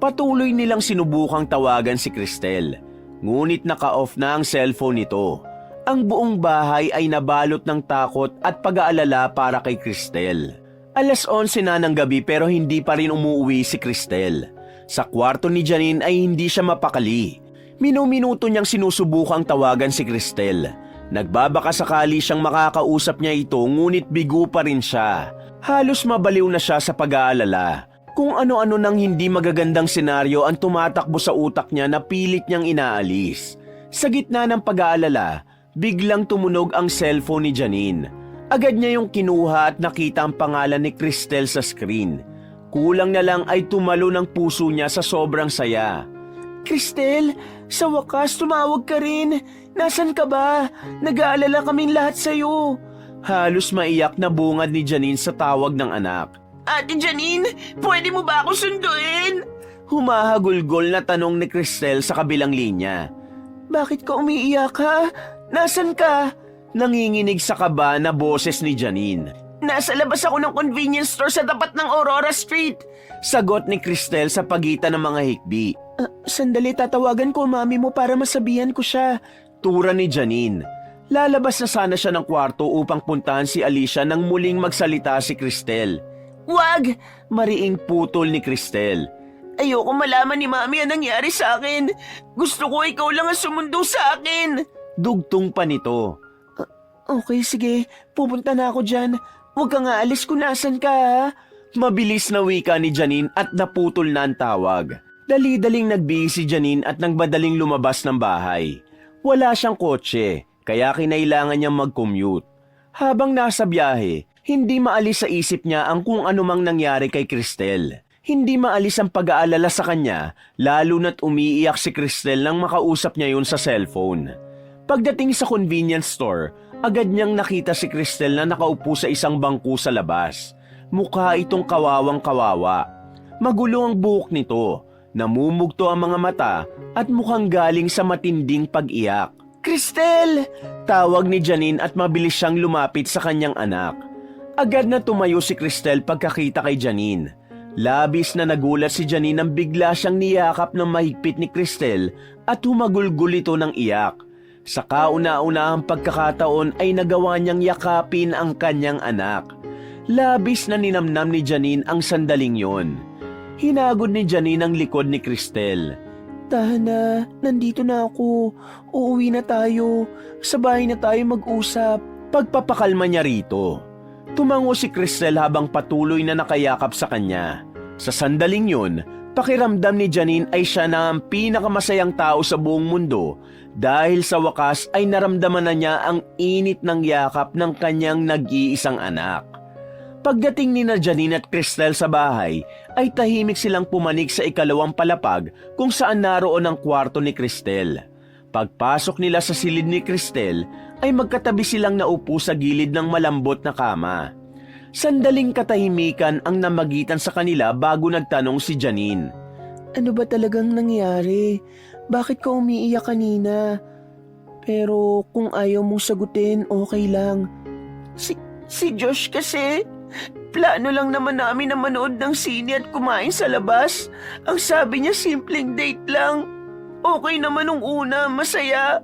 Patuloy nilang sinubukang tawagan si Cristel, ngunit naka-off na ang cellphone nito. Ang buong bahay ay nabalot ng takot at pag-aalala para kay Cristel. 11:00 na ng gabi pero hindi pa rin umuwi si Cristel. Sa kwarto ni Janine ay hindi siya mapakali. Minuminuto niyang sinusubukang tawagan si Cristel. Nagbabaka sakali siyang makakausap niya ito ngunit bigo pa rin siya. Halos mabaliw na siya sa pag-aalala. Kung ano-ano nang hindi magagandang senaryo ang tumatakbo sa utak niya na pilit niyang inaalis. Sa gitna ng pag-aalala, biglang tumunog ang cellphone ni Janine. Agad niya yung kinuha at nakita ang pangalan ni Cristel sa screen. Kulang na lang ay tumalo ng puso niya sa sobrang saya. Cristel, sa wakas tumawag ka rin. Nasaan ka ba? Nag-aalala kaming lahat sa'yo. Halos maiyak na bungad ni Janine sa tawag ng anak. Ate Janine, pwede mo ba ako sunduin? Humahagulgol na tanong ni Cristel sa kabilang linya. Bakit ka umiiyak ha? Nasaan ka? Nanginginig sa kaba na boses ni Janine. Nasa labas ako ng convenience store sa tapat ng Aurora Street. Sagot ni Cristel sa pagitan ng mga hikbi. Sandali, tatawagan ko mami mo para masabihan ko siya. Tura ni Janine. Lalabas na sana siya ng kwarto upang puntahan si Alicia nang muling magsalita si Cristel. Wag! Mariing putol ni Cristel. Ayoko malaman ni mami ang nangyari sa akin. Gusto ko ikaw lang ang sumundo sa akin. Dugtong pa nito. Okay, sige. Pupunta na ako dyan. Huwag kang aalis kung nasan ka ha. Mabilis na wika ni Janine at naputol na ang tawag. Dali-daling nagbihis si Janine at nagbadaling lumabas ng bahay. Wala siyang kotse, kaya kinailangan niyang mag-commute. Habang nasa biyahe, hindi maalis sa isip niya ang kung anumang nangyari kay Cristel. Hindi maalis ang pag-aalala sa kanya, lalo na't umiiyak si Cristel nang makausap niya yun sa cellphone. Pagdating sa convenience store, agad niyang nakita si Cristel na nakaupo sa isang bangku sa labas. Mukha itong kawawang-kawawa. Magulo ang buhok nito, namumugto ang mga mata at mukhang galing sa matinding pag-iyak. Cristel! Tawag ni Janine at mabilis siyang lumapit sa kanyang anak. Agad na tumayo si Cristel pagkakita kay Janine. Labis na nagulat si Janine nang bigla siyang niyakap ng mahigpit ni Cristel at humagulgul ito ng iyak. Sa kauna-unahang pagkakataon ay nagawa niyang yakapin ang kanyang anak. Labis na ninamnam ni Janine ang sandaling yon. Hinagod ni Janine ang likod ni Cristel. Tahan na, nandito na ako. Uuwi na tayo. Sa bahay na tayo mag-usap. Pagpapakalma niya rito. Tumango si Cristel habang patuloy na nakayakap sa kanya. Sa sandaling yun, pakiramdam ni Janine ay siya na ang pinakamasayang tao sa buong mundo dahil sa wakas ay naramdaman na niya ang init ng yakap ng kanyang nag-iisang anak. Pagdating ni na Janine at Cristel sa bahay, ay tahimik silang pumanik sa ikalawang palapag kung saan naroon ang kwarto ni Cristel. Pagpasok nila sa silid ni Cristel, ay magkatabi silang naupo sa gilid ng malambot na kama. Sandaling katahimikan ang namagitan sa kanila bago nagtanong si Janine. Ano ba talagang nangyari? Bakit ka umiiyak kanina? Pero kung ayaw mong sagutin, okay lang. Si Josh kasi, plano lang naman namin na manood ng sine at kumain sa labas. Ang sabi niya simpleng date lang. Okay naman nung una, masaya.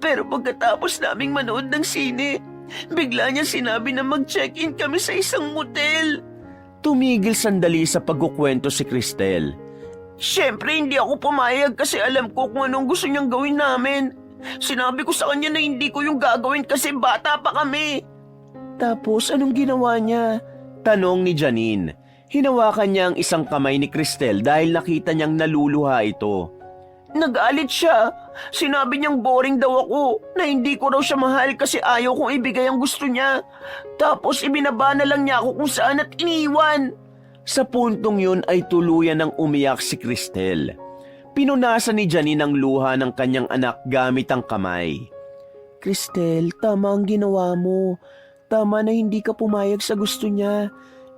Pero pagkatapos naming manood ng sine, bigla niya sinabi na mag-check-in kami sa isang motel. Tumigil sandali sa pagkukwento si Cristel. Siyempre hindi ako pumayag kasi alam ko kung anong gusto niyang gawin namin. Sinabi ko sa kanya na hindi ko yung gagawin kasi bata pa kami. Tapos anong ginawa niya? Tanong ni Janine. Hinawakan niya ang isang kamay ni Cristel dahil nakita niyang naluluha ito. Nagalit siya. Sinabi niyang boring daw ako, na hindi ko raw siya mahal kasi ayaw kong ibigay ang gusto niya. Tapos ibinaba na lang niya ako kung saan at iniwan. Sa puntong yun ay tuluyan ng umiyak si Cristel. Pinunasan ni Janine ang luha ng kanyang anak gamit ang kamay. Cristel, tama ang ginawa mo. Tama na hindi ka pumayag sa gusto niya.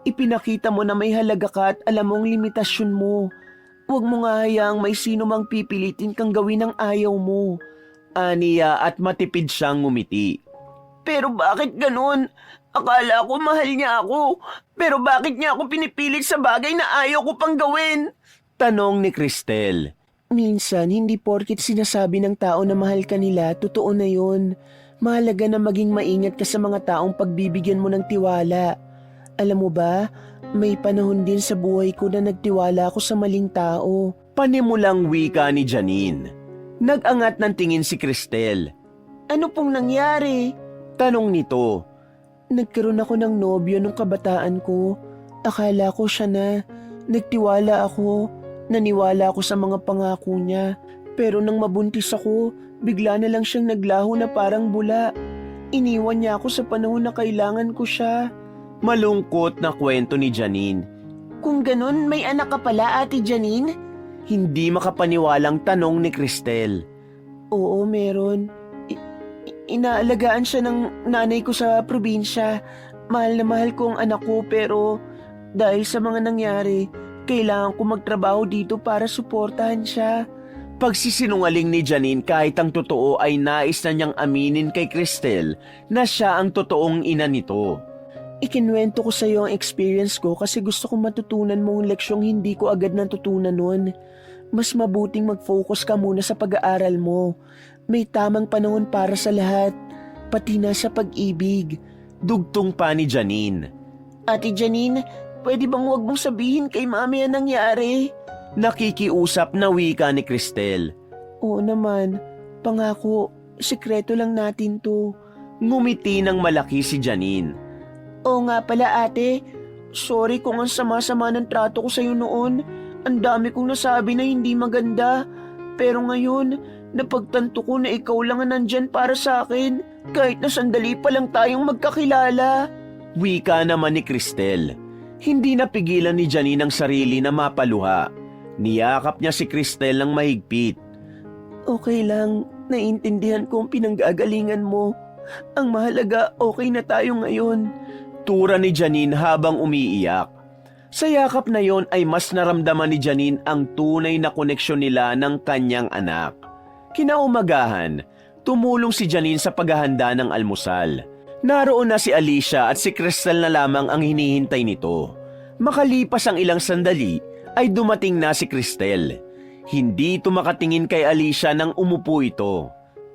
Ipinakita mo na may halaga ka at alam mo ang limitasyon mo. Huwag mo nga hayaang may sino mang pipilitin kang gawin ang ayaw mo. Aniya at matipid siyang ngumiti. Pero bakit ganun? Akala ko mahal niya ako. Pero bakit niya ako pinipilit sa bagay na ayaw ko pang gawin? Tanong ni Cristel. Minsan, hindi porkit sinasabi ng tao na mahal ka nila, totoo na yun. Mahalaga na maging maingat ka sa mga taong pagbibigyan mo ng tiwala. Alam mo ba, may panahon din sa buhay ko na nagtiwala ako sa maling tao. Panimulang wika ni Janine. Nag-angat ng tingin si Cristel. Ano pong nangyari? Tanong nito. Nagkaroon ako ng nobyo nung kabataan ko. Akala ko siya na. Nagtiwala ako. Naniwala ako sa mga pangako niya. Pero nang mabuntis ako, bigla na lang siyang naglaho na parang bula. Iniwan niya ako sa panahon na kailangan ko siya. Malungkot na kwento ni Janine. Kung ganun, may anak ka pala, Ate Janine? Hindi makapaniwalang tanong ni Cristel. Oo, meron. Inaalagaan siya ng nanay ko sa probinsya. Mahal na mahal ko ang anak ko pero dahil sa mga nangyari, kailangan ko magtrabaho dito para suportahan siya. Pagsisinungaling ni Janine kahit ang totoo ay nais na niyang aminin kay Cristel na siya ang totoong ina nito. Ikinwento ko sa iyo ang experience ko kasi gusto kong matutunan mo ang leksyong hindi ko agad natutunan nun. Mas mabuting mag-focus ka muna sa pag-aaral mo. May tamang panahon para sa lahat, pati na sa pag-ibig. Dugtong pa ni Janine. Ate Janine, pwede bang huwag mong sabihin kay mami ang nangyari? Nakikiusap na wika ni Cristel. Oo naman, pangako, sikreto lang natin to. Ngumiti ng malaki si Janine. Oo nga pala ate, sorry kung ang sama-sama ng trato ko sa'yo noon. Ang dami kong nasabi na hindi maganda. Pero ngayon, napagtanto ko na ikaw lang ang nandyan para sa akin. Kahit na sandali pa lang tayong magkakilala. Wika naman ni Cristel. Hindi napigilan ni Janine ang sarili na mapaluha. Niyakap niya si Cristel ng mahigpit. Okay lang, naiintindihan ko ang pinanggagalingan mo. Ang mahalaga, okay na tayo ngayon. Tura ni Janine habang umiiyak. Sa yakap na yon ay mas naramdaman ni Janine ang tunay na koneksyon nila ng kanyang anak. Kinaumagahan, tumulong si Janine sa paghahanda ng almusal. Naroon na si Alicia at si Cristel na lamang ang hinihintay nito. Makalipas ang ilang sandali, ay dumating na si Cristel. Hindi ito makatingin kay Alicia nang umupo ito.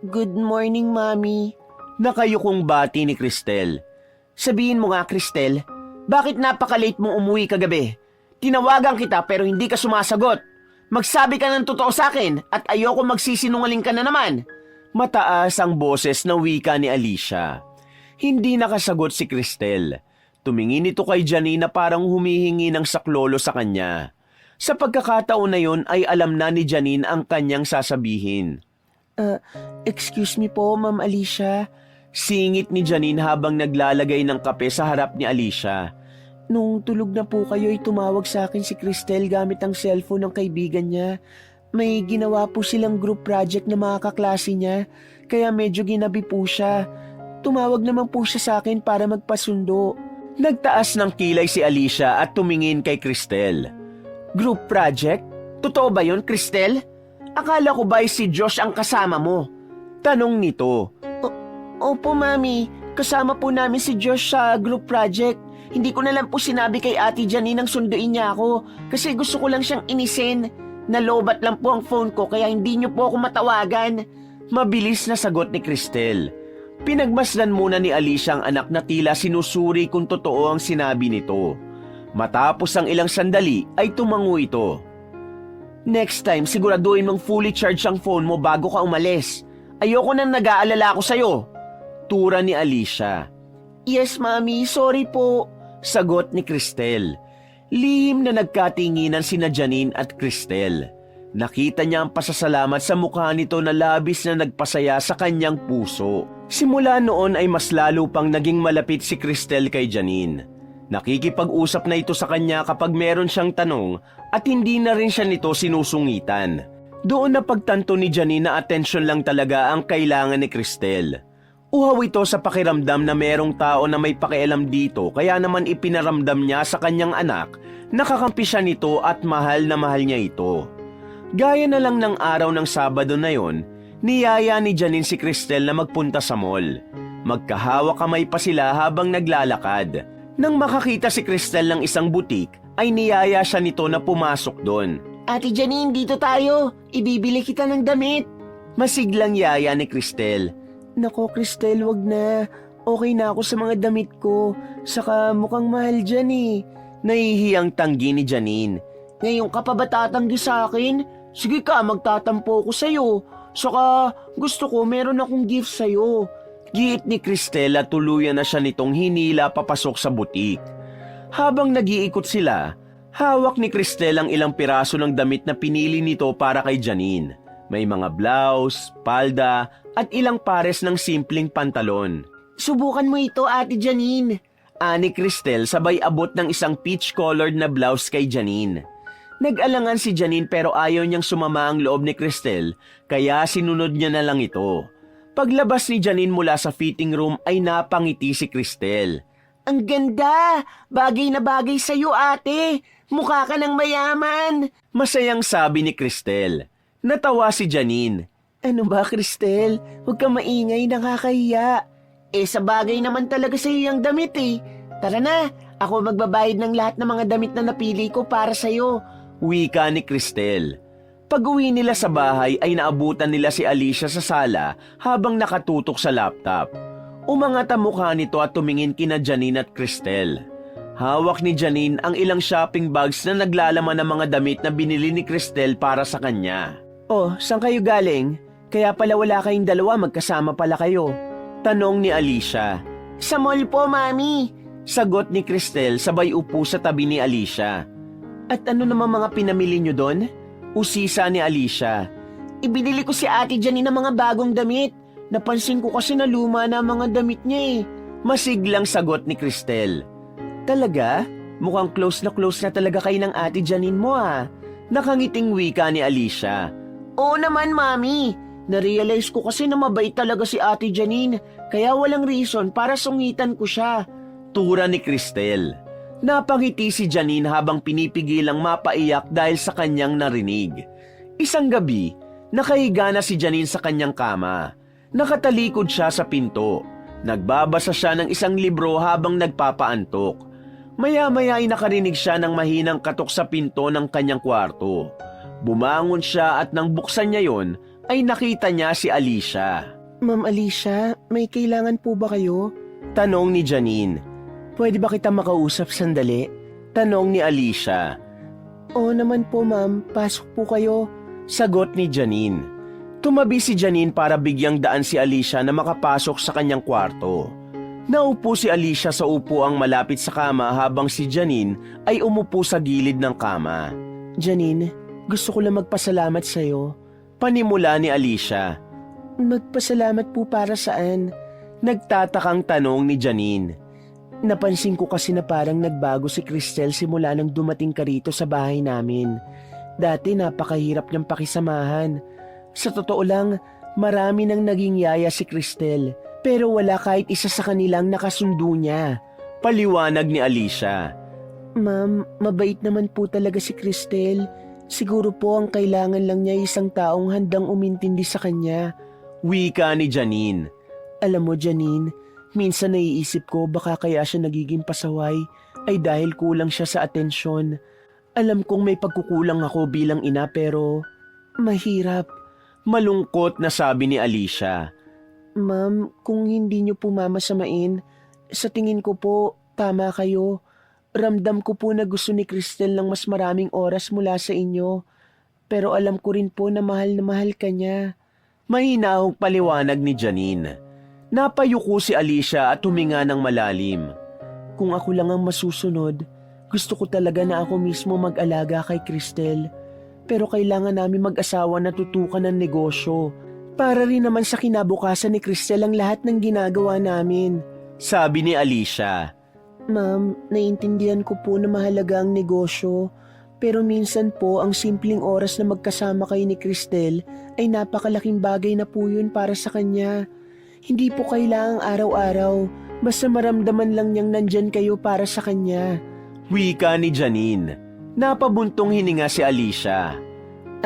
Good morning, Mami. Nakayukong bati ni Cristel. Sabihin mo nga, Cristel, bakit napaka-late mong umuwi kagabi? Tinawagan kita pero hindi ka sumasagot. Magsabi ka ng totoo sa akin at ayoko magsisinungaling ka na naman. Mataas ang boses na wika ni Alicia. Hindi nakasagot si Cristel. Tumingin ito kay Janine na parang humihingi ng saklolo sa kanya. Sa pagkakataon na yon ay alam na ni Janine ang kanyang sasabihin. Excuse me po, Ma'am Alicia. Singit ni Janine habang naglalagay ng kape sa harap ni Alicia. Nung tulog na po kayo ay tumawag sa akin si Cristel gamit ang cellphone ng kaibigan niya. May ginawa po silang group project na mga kaklase niya, kaya medyo ginabi po siya. Tumawag naman po siya sa akin para magpasundo. Nagtaas ng kilay si Alicia at tumingin kay Cristel. Group project? Totoo ba yun, Cristel? Akala ko ba si Josh ang kasama mo? Tanong nito. Opo, Mami. Kasama po namin si Josh sa group project. Hindi ko na lang po sinabi kay Ate Janine nang sunduin niya ako kasi gusto ko lang siyang inisin. Nalobat lang po ang phone ko kaya hindi niyo po ako matawagan. Mabilis na sagot ni Cristel. Pinagmasdan muna ni Alicia ang anak na tila sinusuri kung totoo ang sinabi nito. Matapos ang ilang sandali ay tumango ito. Next time, siguraduhin mong fully charged ang phone mo bago ka umalis. Ayoko nang nag-aalala ako sa'yo. Tura ni Alicia. Yes, Mami. Sorry po. Sagot ni Cristel. Lihim na nagkatinginan sina Janine at Cristel. Nakita niya ang pasasalamat sa mukha nito na labis na nagpasaya sa kanyang puso. Simula noon ay mas lalo pang naging malapit si Cristel kay Janine. Nakikipag-usap na ito sa kanya kapag meron siyang tanong at hindi na rin siya nito sinusungitan. Doon na pagtanto ni Janine na atensyon lang talaga ang kailangan ni Cristel. Uhaw ito sa pakiramdam na merong tao na may pakialam dito kaya naman ipinaramdam niya sa kanyang anak na kakampi siya nito at mahal na mahal niya ito. Gaya na lang ng araw ng Sabado na yon, niyaya ni Janine si Cristel na magpunta sa mall. Magkahawak kamay pa sila habang naglalakad. Nang makakita si Cristel ng isang butik, ay niyaya siya nito na pumasok doon. Ate Janine, dito tayo. Ibibili kita ng damit. Masiglang yaya ni Cristel. Nako, Cristel, wag na. Okay na ako sa mga damit ko. Saka mukhang mahal dyan eh. Nahihiyang tanggi ni Janine. Ngayon ka pa ba tatanggi sa akin? Sige ka, magtatampo ko sa'yo. Saka gusto ko meron akong gift sa'yo. Giit ni Cristel at tuluyan na siya nitong hinila papasok sa butik. Habang nag-iikot sila, hawak ni Cristel ang ilang piraso ng damit na pinili nito para kay Janine. May mga blouse, palda at ilang pares ng simpleng pantalon. Subukan mo ito, Ate Janine. Ani Cristel sabay abot ng isang peach-colored na blouse kay Janine. Nag-alangan si Janine pero ayaw niyang sumama ang loob ni Cristel kaya sinunod niya na lang ito. Paglabas ni Janine mula sa fitting room ay napangiti si Cristel. Ang ganda! Bagay na bagay sa'yo, ate. Mukha ka ng mayaman. Masayang sabi ni Cristel. Natawa si Janine. Ano ba, Cristel? Huwag ka maingay, nakakahiya. Sa bagay naman talaga sa'yo yung damit eh. Tara na, ako magbabayad ng lahat ng mga damit na napili ko para sa'yo. Wika ni Cristel. Pag-uwi nila sa bahay ay naabutan nila si Alicia sa sala habang nakatutok sa laptop. Umangat ang mukha nito at tumingin kina Janine at Cristel. Hawak ni Janine ang ilang shopping bags na naglalaman ng mga damit na binili ni Cristel para sa kanya. Oh, saan kayo galing? Kaya pala wala kayong dalawa, magkasama pala kayo. Tanong ni Alicia. Sa mall po, Mami. Sagot ni Cristel sabay upo sa tabi ni Alicia. At ano naman mga pinamili nyo doon? Usisa ni Alicia. Ibinili ko si Ate Janine ng mga bagong damit. Napansin ko kasi na luma na ang mga damit niya eh. Masiglang sagot ni Cristel. Talaga? Mukhang close na talaga kayo ng Ate Janine mo ah. Nakangiting wika ni Alicia. Oo naman, Mami. Narealize ko kasi na mabait talaga si Ate Janine. Kaya walang reason para sungitan ko siya. Tura ni Cristel. Napangiti si Janine habang pinipigilang mapaiyak dahil sa kanyang narinig. Isang gabi, nakahiga na si Janine sa kanyang kama. Nakatalikod siya sa pinto. Nagbabasa siya ng isang libro habang nagpapaantok. Maya-maya ay nakarinig siya ng mahinang katok sa pinto ng kanyang kwarto. Bumangon siya at nang buksan niya yon, ay nakita niya si Alicia. Ma'am Alicia, may kailangan po ba kayo? Tanong ni Janine. Pwede ba kita makausap sandali? Tanong ni Alicia. Oo naman po, ma'am. Pasok po kayo. Sagot ni Janine. Tumabi si Janine para bigyang daan si Alicia na makapasok sa kanyang kwarto. Naupo si Alicia sa upuang malapit sa kama habang si Janine ay umupo sa gilid ng kama. Janine, gusto ko lang magpasalamat sa'yo. Panimula ni Alicia. Magpasalamat po para saan? Nagtatakang tanong ni Janine. Napansin ko kasi na parang nagbago si Cristel simula nang dumating ka rito sa bahay namin. Dati napakahirap niyang pakisamahan. Sa totoo lang, marami nang naging yaya si Cristel, pero wala kahit isa sa kanilang nakasundo niya. Paliwanag ni Alicia. Ma'am, mabait naman po talaga si Cristel. Siguro po ang kailangan lang niya isang taong handang umintindi sa kanya. Wika ni Janine. Alam mo, Janine, minsan naiisip ko baka kaya siya nagiging pasaway ay dahil kulang siya sa atensyon. Alam kong may pagkukulang ako bilang ina pero mahirap. Malungkot na sabi ni Alicia. Ma'am, kung hindi niyo po mamasamain, sa tingin ko po tama kayo. Ramdam ko po na gusto ni Cristel ng mas maraming oras mula sa inyo. Pero alam ko rin po na mahal ka niya. Mahinahong paliwanag ni Janine. Napayuko si Alicia at huminga ng malalim. Kung ako lang ang masusunod, gusto ko talaga na ako mismo mag-alaga kay Cristel. Pero kailangan namin mag-asawa na tutukan ng negosyo. Para rin naman sa kinabukasan ni Cristel ang lahat ng ginagawa namin. Sabi ni Alicia. Ma'am, naiintindihan ko po na mahalaga ang negosyo. Pero minsan po ang simpleng oras na magkasama kayo ni Cristel ay napakalaking bagay na po yun para sa kanya. Hindi po kailangang araw-araw, basta maramdaman lang niyang nandyan kayo para sa kanya. Wika ni Janine. Napabuntong hininga si Alicia.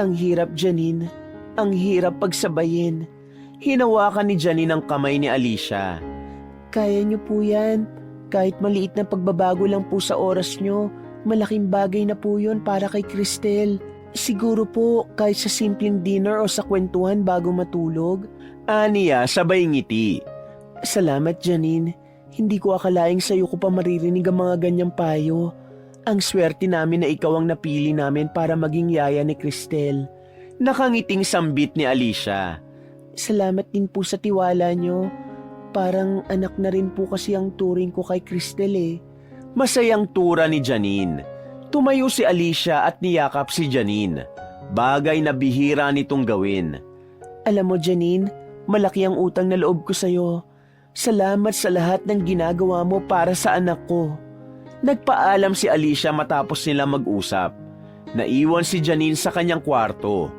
Ang hirap, Janine. Ang hirap pagsabayin. Hinawakan ni Janine ang kamay ni Alicia. Kaya niyo po yan. Kahit maliit na pagbabago lang po sa oras niyo, malaking bagay na po yun para kay Cristel. Siguro po kahit sa simpleng dinner o sa kwentuhan bago matulog. Aniya sabay ngiti. Salamat, Janine. Hindi ko akalaing sa'yo ko pa maririnig ang mga ganyang payo. Ang swerte namin na ikaw ang napili namin para maging yaya ni Cristel. Nakangiting sambit ni Alicia. Salamat din po sa tiwala nyo. Parang anak na rin po kasi ang turing ko kay Cristel eh. Masayang tura ni Janine. Tumayo si Alicia at niyakap si Janine. Bagay na bihira nitong gawin. Alam mo Janine, malaki ang utang na loob ko sa'yo. Salamat sa lahat ng ginagawa mo para sa anak ko. Nagpaalam si Alicia matapos nila mag-usap. Naiwan si Janine sa kanyang kwarto.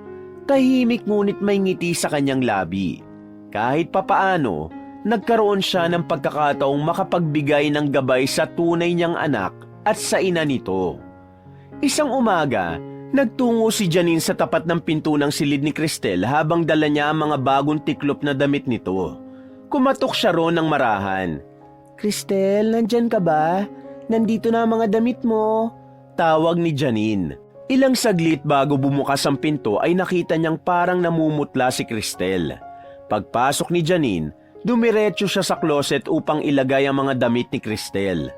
Tahimik ngunit may ngiti sa kanyang labi. Kahit papaano, nagkaroon siya ng pagkakataong makapagbigay ng gabay sa tunay niyang anak at sa ina nito. Isang umaga, nagtungo si Janine sa tapat ng pinto ng silid ni Cristel habang dala niya ang mga bagong tiklop na damit nito. Kumatok siya roon ng marahan. Cristel, nandyan ka ba? Nandito na ang mga damit mo. Tawag ni Janine. Ilang saglit bago bumukas ang pinto ay nakita niyang parang namumutla si Cristel. Pagpasok ni Janine, dumiretso siya sa closet upang ilagay ang mga damit ni Cristel.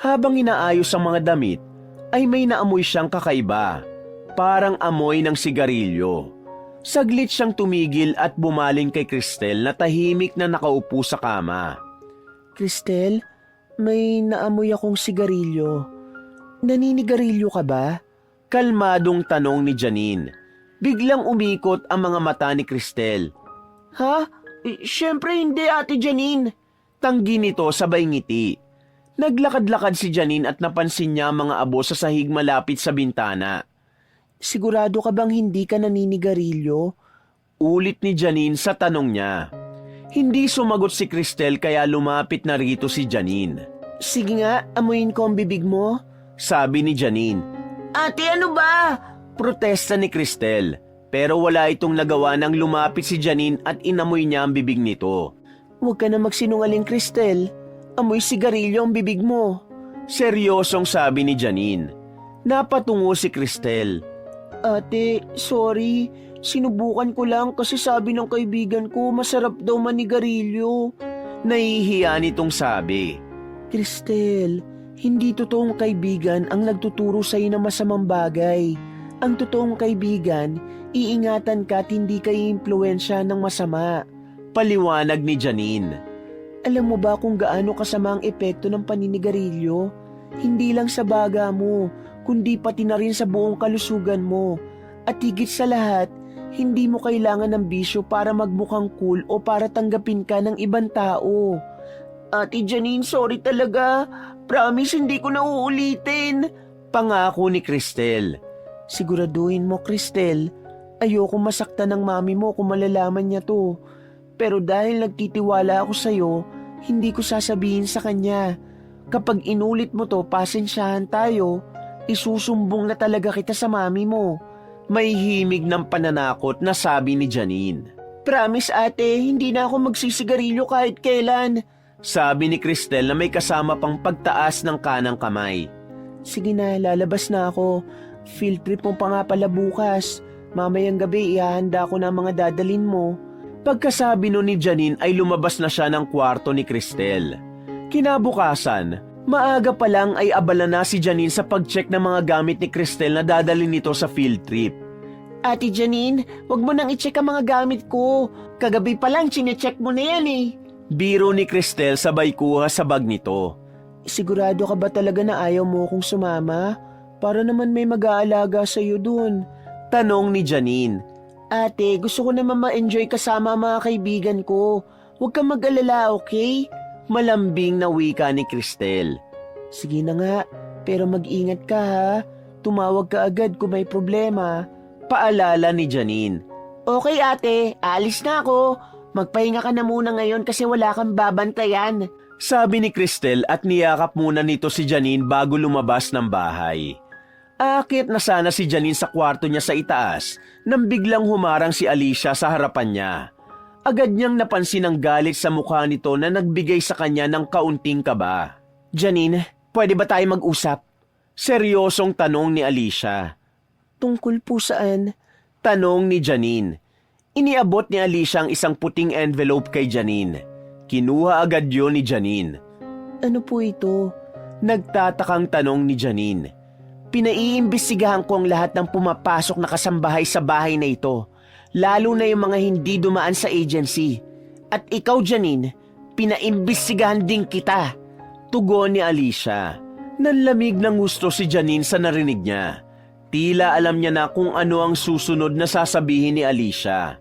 Habang inaayos ang mga damit, ay may naamoy siyang kakaiba. Parang amoy ng sigarilyo. Saglit siyang tumigil at bumaling kay Cristel na tahimik na nakaupo sa kama. Cristel, may naamoy akong sigarilyo. Naninigarilyo ka ba? Kalmadong tanong ni Janine. Biglang umikot ang mga mata ni Cristel. Ha? Siyempre hindi, Ate Janine. Tanggi nito sabay ngiti. Naglakad-lakad si Janine at napansin niya ang mga abo sa sahig malapit sa bintana. Sigurado ka bang hindi ka naninigarilyo? Ulit ni Janine sa tanong niya. Hindi sumagot si Cristel kaya lumapit na rito si Janine. Sige nga, amuyin ko ang bibig mo. Sabi ni Janine. Ate, ano ba? Protesta ni Cristel. Pero wala itong nagawa nang lumapit si Janine at inamoy niya ang bibig nito. Huwag ka na magsinungaling, Cristel. Amoy sigarilyo ang bibig mo. Seryosong sabi ni Janine. Napatungo si Cristel. Ate, sorry. Sinubukan ko lang kasi sabi ng kaibigan ko masarap daw manigarilyo. Nahihiya nitong sabi. Cristel, hindi totoong kaibigan ang nagtuturo sa'yo ng masamang bagay. Ang totoong kaibigan, iingatan ka at hindi ka iimpluwensya ng masama. Paliwanag ni Janine. Alam mo ba kung gaano kasama ang epekto ng paninigarilyo? Hindi lang sa baga mo, kundi pati na rin sa buong kalusugan mo. At higit sa lahat, hindi mo kailangan ng bisyo para magmukhang cool o para tanggapin ka ng ibang tao. Ate Janine, sorry talaga. Promise, hindi ko na uulitin. Pangako ni Cristel. Siguraduhin mo, Cristel. Ayoko masaktan ng mami mo kung malalaman niya to. Pero dahil nagtitiwala ako sa'yo, hindi ko sasabihin sa kanya. Kapag inulit mo to, pasensyahan tayo. Isusumbong na talaga kita sa mami mo. May himig ng pananakot na sabi ni Janine. Promise ate, hindi na ako magsisigarilyo kahit kailan. Sabi ni Cristel na may kasama pang pagtaas ng kanang kamay. Sige na, lalabas na ako. Field trip mo pa nga pala bukas. Mamayang gabi, ihahanda ko na ang mga dadalin mo. Pagkasabi nun ni Janine ay lumabas na siya ng kwarto ni Cristel. Kinabukasan, maaga pa lang ay abala na si Janine sa pag-check ng mga gamit ni Cristel na dadalhin nito sa field trip. Ate Janine, wag mo nang i-check ang mga gamit ko. Kagabi pa lang, chine-check mo na yan eh. Biro ni Cristel sabay kuha sa bag nito. Sigurado ka ba talaga na ayaw mo kung sumama? Para naman may mag-aalaga sa'yo dun. Tanong ni Janine. Ate, gusto ko naman ma-enjoy kasama ang mga kaibigan ko. Huwag kang mag-alala, okay? Malambing na wika ni Cristel. Sige na nga, pero mag-ingat ka ha. Tumawag ka agad kung may problema. Paalala ni Janine. Okay ate, alis na ako. Magpahinga ka na muna ngayon kasi wala kang babantayan. Sabi ni Cristel at niyakap muna nito si Janine bago lumabas ng bahay. Aakit na sana si Janine sa kwarto niya sa itaas nang biglang humarang si Alicia sa harapan niya. Agad niyang napansin ang galit sa mukha nito na nagbigay sa kanya ng kaunting kaba. Janine, pwede ba tayo mag-usap? Seryosong tanong ni Alicia. Tungkol po saan? Tanong ni Janine. Iniabot ni Alicia ang isang puting envelope kay Janine. Kinuha agad yon ni Janine. Ano po ito? Nagtatakang tanong ni Janine. Pinaiimbestigahan ko ang lahat ng pumapasok na kasambahay sa bahay na ito, lalo na yung mga hindi dumaan sa agency. At ikaw, Janine, pinaimbestigahan din kita. Tugon ni Alicia. Nanlamig ng gusto si Janine sa narinig niya. Tila alam niya na kung ano ang susunod na sasabihin ni Alicia.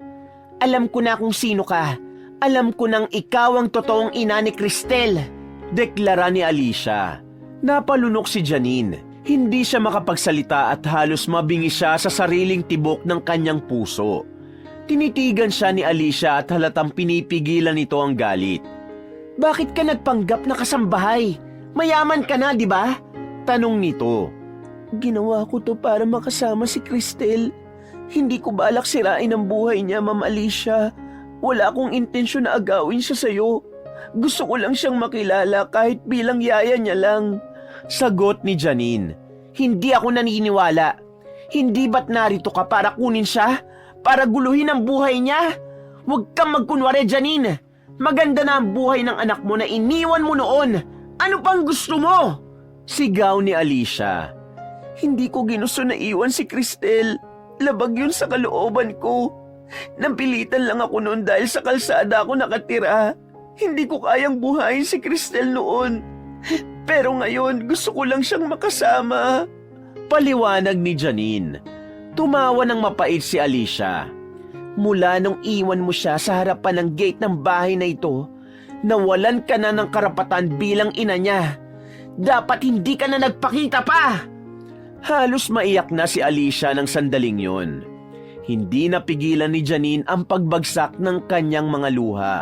Alam ko na kung sino ka. Alam ko nang ikaw ang totoong ina ni Cristel, deklara ni Alicia. Napalunok si Janine. Hindi siya makapagsalita at halos mabingi siya sa sariling tibok ng kanyang puso. Tinitigan siya ni Alicia at halatang pinipigilan nito ang galit. Bakit ka nagpanggap na kasambahay? Mayaman ka na, di ba? Tanong nito. Ginawa ko to para makasama si Cristel. Hindi ko balak sirain ang buhay niya, Ma'am Alicia. Wala akong intensyon na agawin siya sa'yo. Gusto ko lang siyang makilala kahit bilang yaya niya lang. Sagot ni Janine. Hindi ako naniniwala. Hindi ba't narito ka para kunin siya? Para guluhin ang buhay niya? Huwag kang magkunwari, Janine. Maganda na ang buhay ng anak mo na iniwan mo noon. Ano pang gusto mo? Sigaw ni Alicia. Hindi ko ginusto na iwan si Cristel. Labag yun sa kalooban ko. Napilitan lang ako noon dahil sa kalsada ako nakatira. Hindi ko kayang buhayin si Cristel noon. Pero ngayon, gusto ko lang siyang makasama. Paliwanag ni Janine. Tumawa ng mapait si Alicia. Mula nung iwan mo siya sa harapan ng gate ng bahay na ito, nawalan ka na ng karapatan bilang ina niya. Dapat hindi ka na nagpakita pa! Halos maiyak na si Alicia ng sandaling yon. Hindi napigilan ni Janine ang pagbagsak ng kanyang mga luha.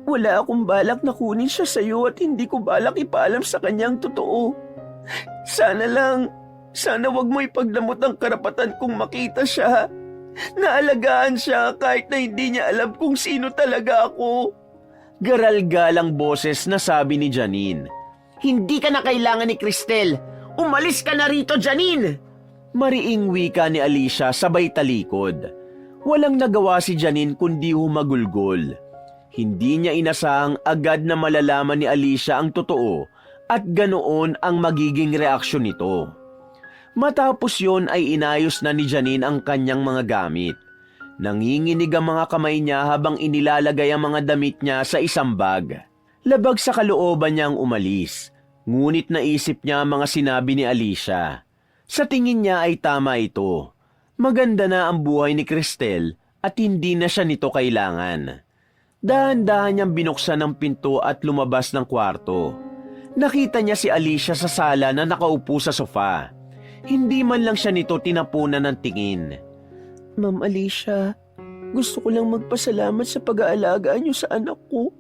Wala akong balak na kunin siya sa'yo at hindi ko balak ipaalam sa kanyang totoo. Sana wag mo ipagdamot ang karapatan kong makita siya. Naalagaan siya kahit na hindi niya alam kung sino talaga ako. Garal-galang boses na sabi ni Janine. Hindi ka na kailangan ni Cristel. Umalis ka na rito, Janine! Mariing wika ni Alicia sabay talikod. Walang nagawa si Janine kundi humagulgol. Hindi niya inasahang agad na malalaman ni Alicia ang totoo at ganoon ang magiging reaksyon nito. Matapos yon ay inayos na ni Janine ang kanyang mga gamit. Nanginginig ang mga kamay niya habang inilalagay ang mga damit niya sa isang bag. Labag sa kalooban niyang umalis, ngunit naisip niya ang mga sinabi ni Alicia. Sa tingin niya ay tama ito. Maganda na ang buhay ni Cristel at hindi na siya nito kailangan. Dahan-dahan niyang binuksan ang pinto at lumabas ng kwarto. Nakita niya si Alicia sa sala na nakaupo sa sofa. Hindi man lang siya nito tinapunan ng tingin. Ma'am Alicia, gusto ko lang magpasalamat sa pag-aalaga niyo sa anak ko.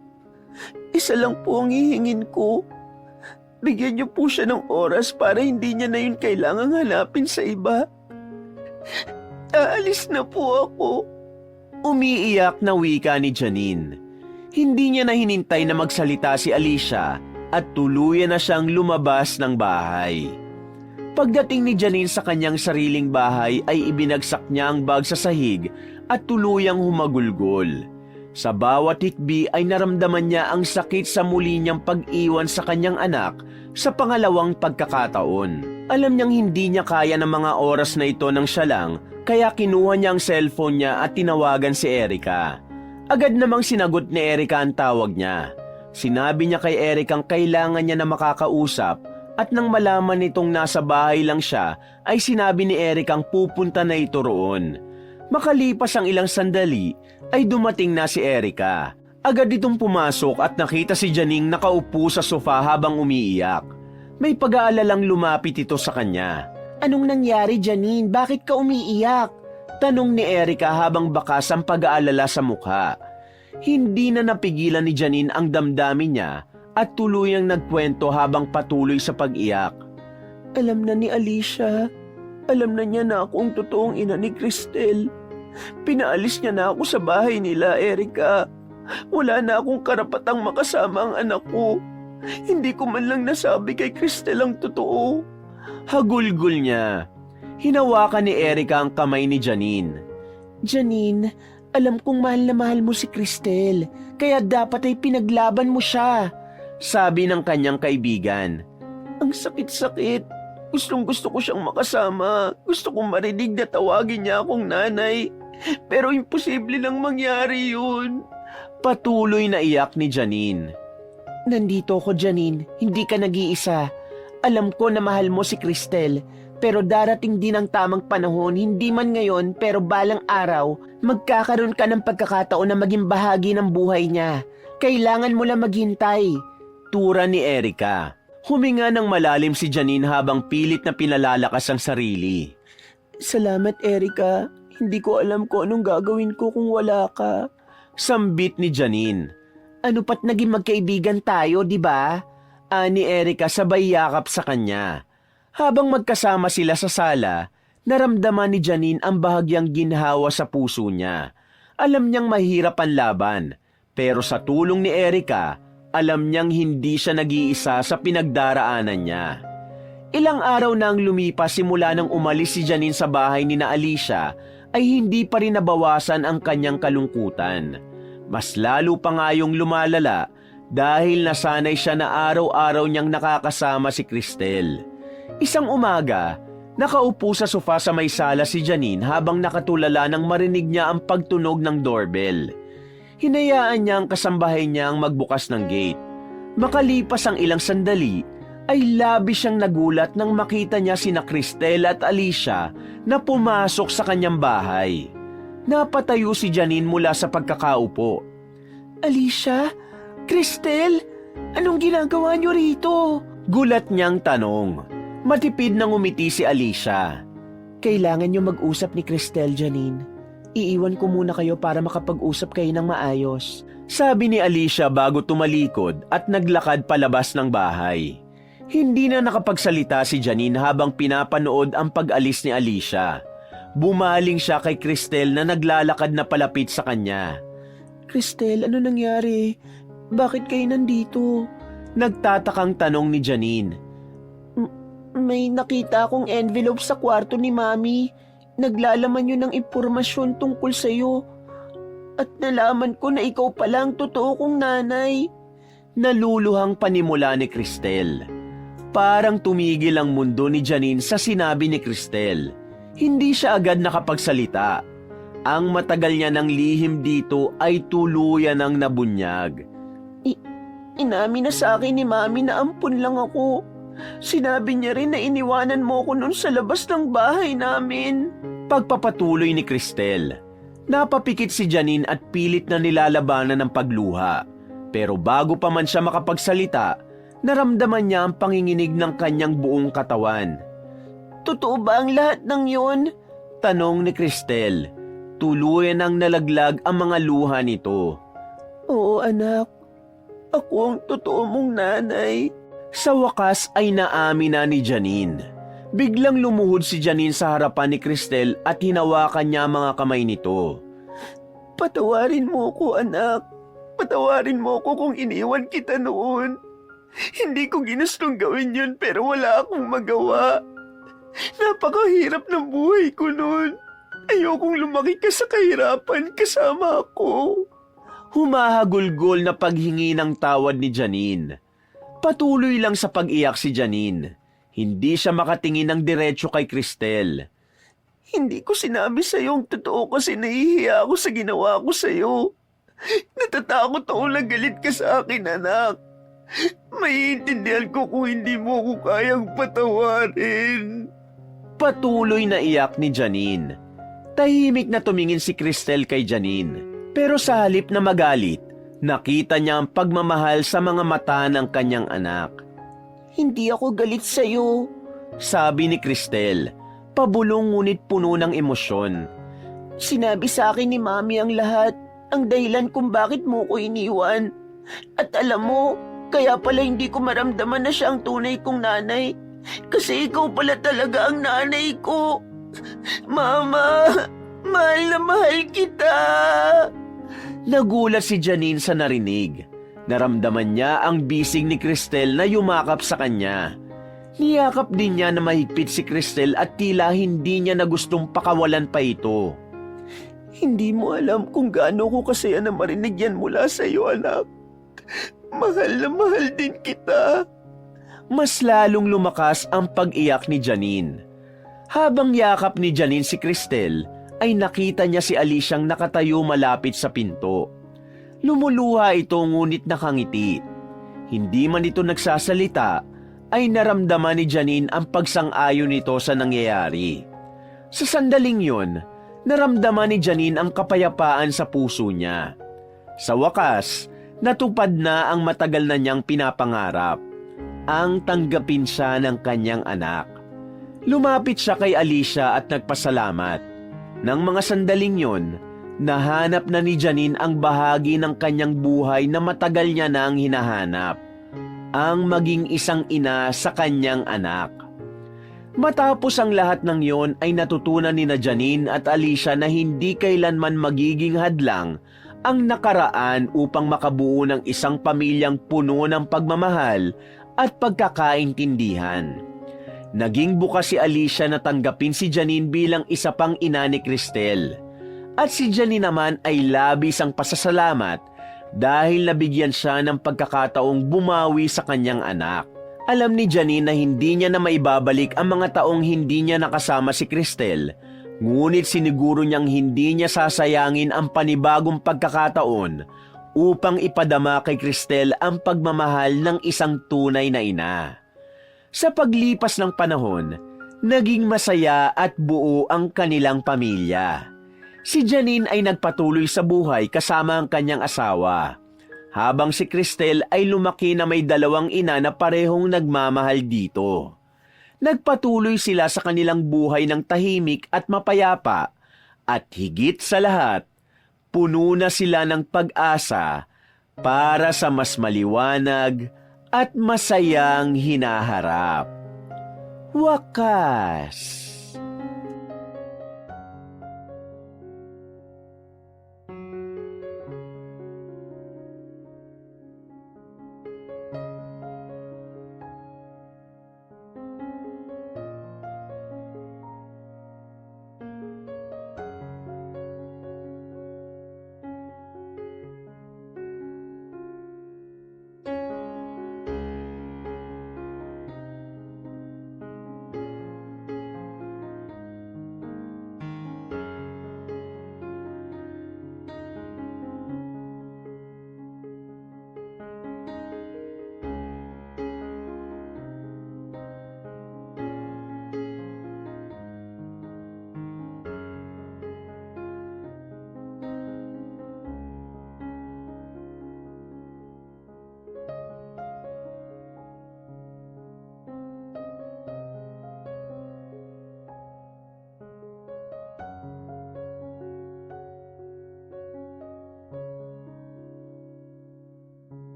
Isa lang po ang hihingin ko. Bigyan niyo po siya ng oras para hindi niya na yun kailangang hanapin sa iba. Aalis na po ako. Umiiyak na wika ni Janine. Hindi niya na hinintay na magsalita si Alicia at tuluyan na siyang lumabas ng bahay. Pagdating ni Janine sa kanyang sariling bahay ay ibinagsak niya ang bag sa sahig at tuluyang humagulgol. Sa bawat hikbi ay naramdaman niya ang sakit sa muli niyang pag-iwan sa kanyang anak sa pangalawang pagkakataon. Alam niyang hindi niya kaya ng mga oras na ito nang siya lang, kaya kinuha niya ang cellphone niya at tinawagan si Erica. Agad namang sinagot ni Erica ang tawag niya. Sinabi niya kay Erica ang kailangan niya na makakausap at nang malaman nitong nasa bahay lang siya ay sinabi ni Erica ang pupunta na ito roon. Makalipas ang ilang sandali ay dumating na si Erica. Agad itong pumasok at nakita si Janine nakaupo sa sofa habang umiiyak. May pag-aalalang lumapit ito sa kanya. Anong nangyari, Janine? Bakit ka umiiyak? Tanong ni Erica habang bakas ang pag-aalala sa mukha. Hindi na napigilan ni Janine ang damdamin niya at tuluyang nagkwento habang patuloy sa pag-iyak. Alam na ni Alicia. Alam na niya na ako ang totoong ina ni Cristel. Pinaalis niya na ako sa bahay nila, Erica. Wala na akong karapatang makasama ang anak ko. Hindi ko man lang nasabi kay Cristel ang totoo. Hagulgol niya. Hinawakan ni Erica ang kamay ni Janine. Janine, alam kong mahal na mahal mo si Cristel, kaya dapat ay pinaglaban mo siya, sabi ng kanyang kaibigan. Ang sakit-sakit. Gustong-gusto ko siyang makasama. Gusto kong marinig na tawagin niya akong nanay. Pero imposible lang mangyari yun. Patuloy na iyak ni Janine. Nandito ako, Janine. Hindi ka nag-iisa. Alam ko na mahal mo si Cristel. Pero darating din ang tamang panahon, hindi man ngayon pero balang araw, magkakaroon ka ng pagkakataon na maging bahagi ng buhay niya. Kailangan mo lang maghintay. Tura ni Erica. Huminga ng malalim si Janine habang pilit na pinalalakas ang sarili. Salamat, Erica. Hindi ko alam kung anong gagawin ko kung wala ka. Sambit ni Janine. Ano pat naging magkaibigan tayo, di ba? Ani Erica sabay yakap sa kanya. Habang magkasama sila sa sala, naramdaman ni Janine ang bahagyang ginhawa sa puso niya. Alam niyang mahirap ang laban, pero sa tulong ni Erica, alam niyang hindi siya nag-iisa sa pinagdaraanan niya. Ilang araw na ang lumipas simula nang umalis si Janine sa bahay ni na Alicia, ay hindi pa rin nabawasan ang kanyang kalungkutan. Mas lalo pa nga yung lumalala dahil nasanay siya na araw-araw niyang nakakasama si Cristel. Isang umaga, nakaupo sa sofa sa may sala si Janine habang nakatulala nang marinig niya ang pagtunog ng doorbell. Hinayaan niya ang kasambahay niya ang magbukas ng gate. Makalipas ang ilang sandali, ay labis siyang nagulat nang makita niya sina Cristel at Alicia na pumasok sa kanyang bahay. Napatayo si Janine mula sa pagkakaupo. Alicia? Cristel? Anong ginagawa niyo rito? Gulat niyang tanong. Matipid nang umiti si Alicia. Kailangan niyo mag-usap ni Cristel, Janine. Iiwan ko muna kayo para makapag-usap kayo ng maayos. Sabi ni Alicia bago tumalikod at naglakad palabas ng bahay. Hindi na nakapagsalita si Janine habang pinapanood ang pag-alis ni Alicia. Bumaling siya kay Cristel na naglalakad na palapit sa kanya. Cristel, ano nangyari? Bakit kayo nandito? Nagtatakang tanong ni Janine. May nakita akong envelope sa kwarto ni Mami. Naglalaman yun ng impormasyon tungkol sa'yo. At nalaman ko na ikaw pala ang totoo kong nanay. Naluluhang panimula ni Cristel. Parang tumigil ang mundo ni Janine sa sinabi ni Cristel. Hindi siya agad nakapagsalita. Ang matagal niya ng lihim dito ay tuluyan ng nabunyag. Inamin na sa akin ni Mami na ampun lang ako. Sinabi niya rin na iniwanan mo ko noon sa labas ng bahay namin. Pagpapatuloy ni Cristel. Napapikit si Janine at pilit na nilalabanan ng pagluha. Pero bago pa man siya makapagsalita, naramdaman niya ang panginginig ng kanyang buong katawan. Totoo ba ang lahat ng yun? Tanong ni Cristel. Tuluyan ang nalaglag ang mga luha nito. Oo, anak. Ako ang totoo mong nanay. Sa wakas ay naamin na ni Janine. Biglang lumuhod si Janine sa harapan ni Cristel at hinawakan niya ang mga kamay nito. Patawarin mo ko, anak. Patawarin mo ko kung iniwan kita noon. Hindi ko ginustong gawin yun pero wala akong magawa. Napakahirap ng buhay ko noon. Ayokong lumaki ka sa kahirapan kasama ako. Humahagulgol na paghingi ng tawad ni Janine. Patuloy lang sa pag-iyak si Janine. Hindi siya makatingin ng diretso kay Cristel. Hindi ko sinabi sa iyo ang totoo kasi nahihiya ako sa ginawa ko sa iyo. Natatakot ako na galit ka sa akin, anak. Maiintindihan ko kung hindi mo ko kayang patawarin. Patuloy na iyak ni Janine. Tahimik na tumingin si Cristel kay Janine. Pero sa halip na magalit, nakita niya ang pagmamahal sa mga mata ng kanyang anak. Hindi ako galit sa iyo, sabi ni Cristel, pabulong ngunit puno ng emosyon. Sinabi sa akin ni Mami ang lahat, ang dahilan kung bakit mo ko iniwan. At alam mo, kaya pala hindi ko maramdaman na siya ang tunay kong nanay. Kasi ikaw pala talaga ang nanay ko. Mama, mahal na mahal kita. Nagulat si Janine sa narinig. Naramdaman niya ang bisig ni Cristel na yumakap sa kanya. Niyakap din niya na mahigpit si Cristel at tila hindi niya na gustong pakawalan pa ito. Hindi mo alam kung gaano ko kasaya na marinig yan mula sa iyo, anak. Mahal na mahal din kita. mas lalong lumakas ang pag-iyak ni Janine. Habang yakap ni Janine si Cristel, ay nakita niya si Aliciang nakatayo malapit sa pinto. Lumuluha ito ngunit nakangiti. Hindi man ito nagsasalita, ay naramdaman ni Janine ang pagsang-ayon nito sa nangyayari. Sa sandaling yun, naramdaman ni Janine ang kapayapaan sa puso niya. Sa wakas, natupad na ang matagal na niyang pinapangarap, ang tanggapin siya ng kanyang anak. Lumapit siya kay Alicia at nagpasalamat. Nang mga sandaling yon, nahanap na ni Janine ang bahagi ng kanyang buhay na matagal niya nang hinahanap, ang maging isang ina sa kanyang anak. Matapos ang lahat ng yon ay natutunan ni na Janine at Alicia na hindi kailanman magiging hadlang ang nakaraan upang makabuo ng isang pamilyang puno ng pagmamahal at pagkakaintindihan. Naging bukas si Alicia na tanggapin si Janine bilang isa pang ina ni Cristel. At si Janine naman ay labis ang pasasalamat dahil nabigyan siya ng pagkakataong bumawi sa kanyang anak. Alam ni Janine na hindi niya na maibabalik ang mga taong hindi niya nakasama si Cristel, ngunit siniguro niyang hindi niya sasayangin ang panibagong pagkakataon upang ipadama kay Cristel ang pagmamahal ng isang tunay na ina. Sa paglipas ng panahon, naging masaya at buo ang kanilang pamilya. Si Janine ay nagpatuloy sa buhay kasama ang kanyang asawa, habang si Cristel ay lumaki na may dalawang ina na parehong nagmamahal dito. Nagpatuloy sila sa kanilang buhay ng tahimik at mapayapa, at higit sa lahat, puno na sila ng pag-asa para sa mas maliwanag at masayang hinaharap. Wakas.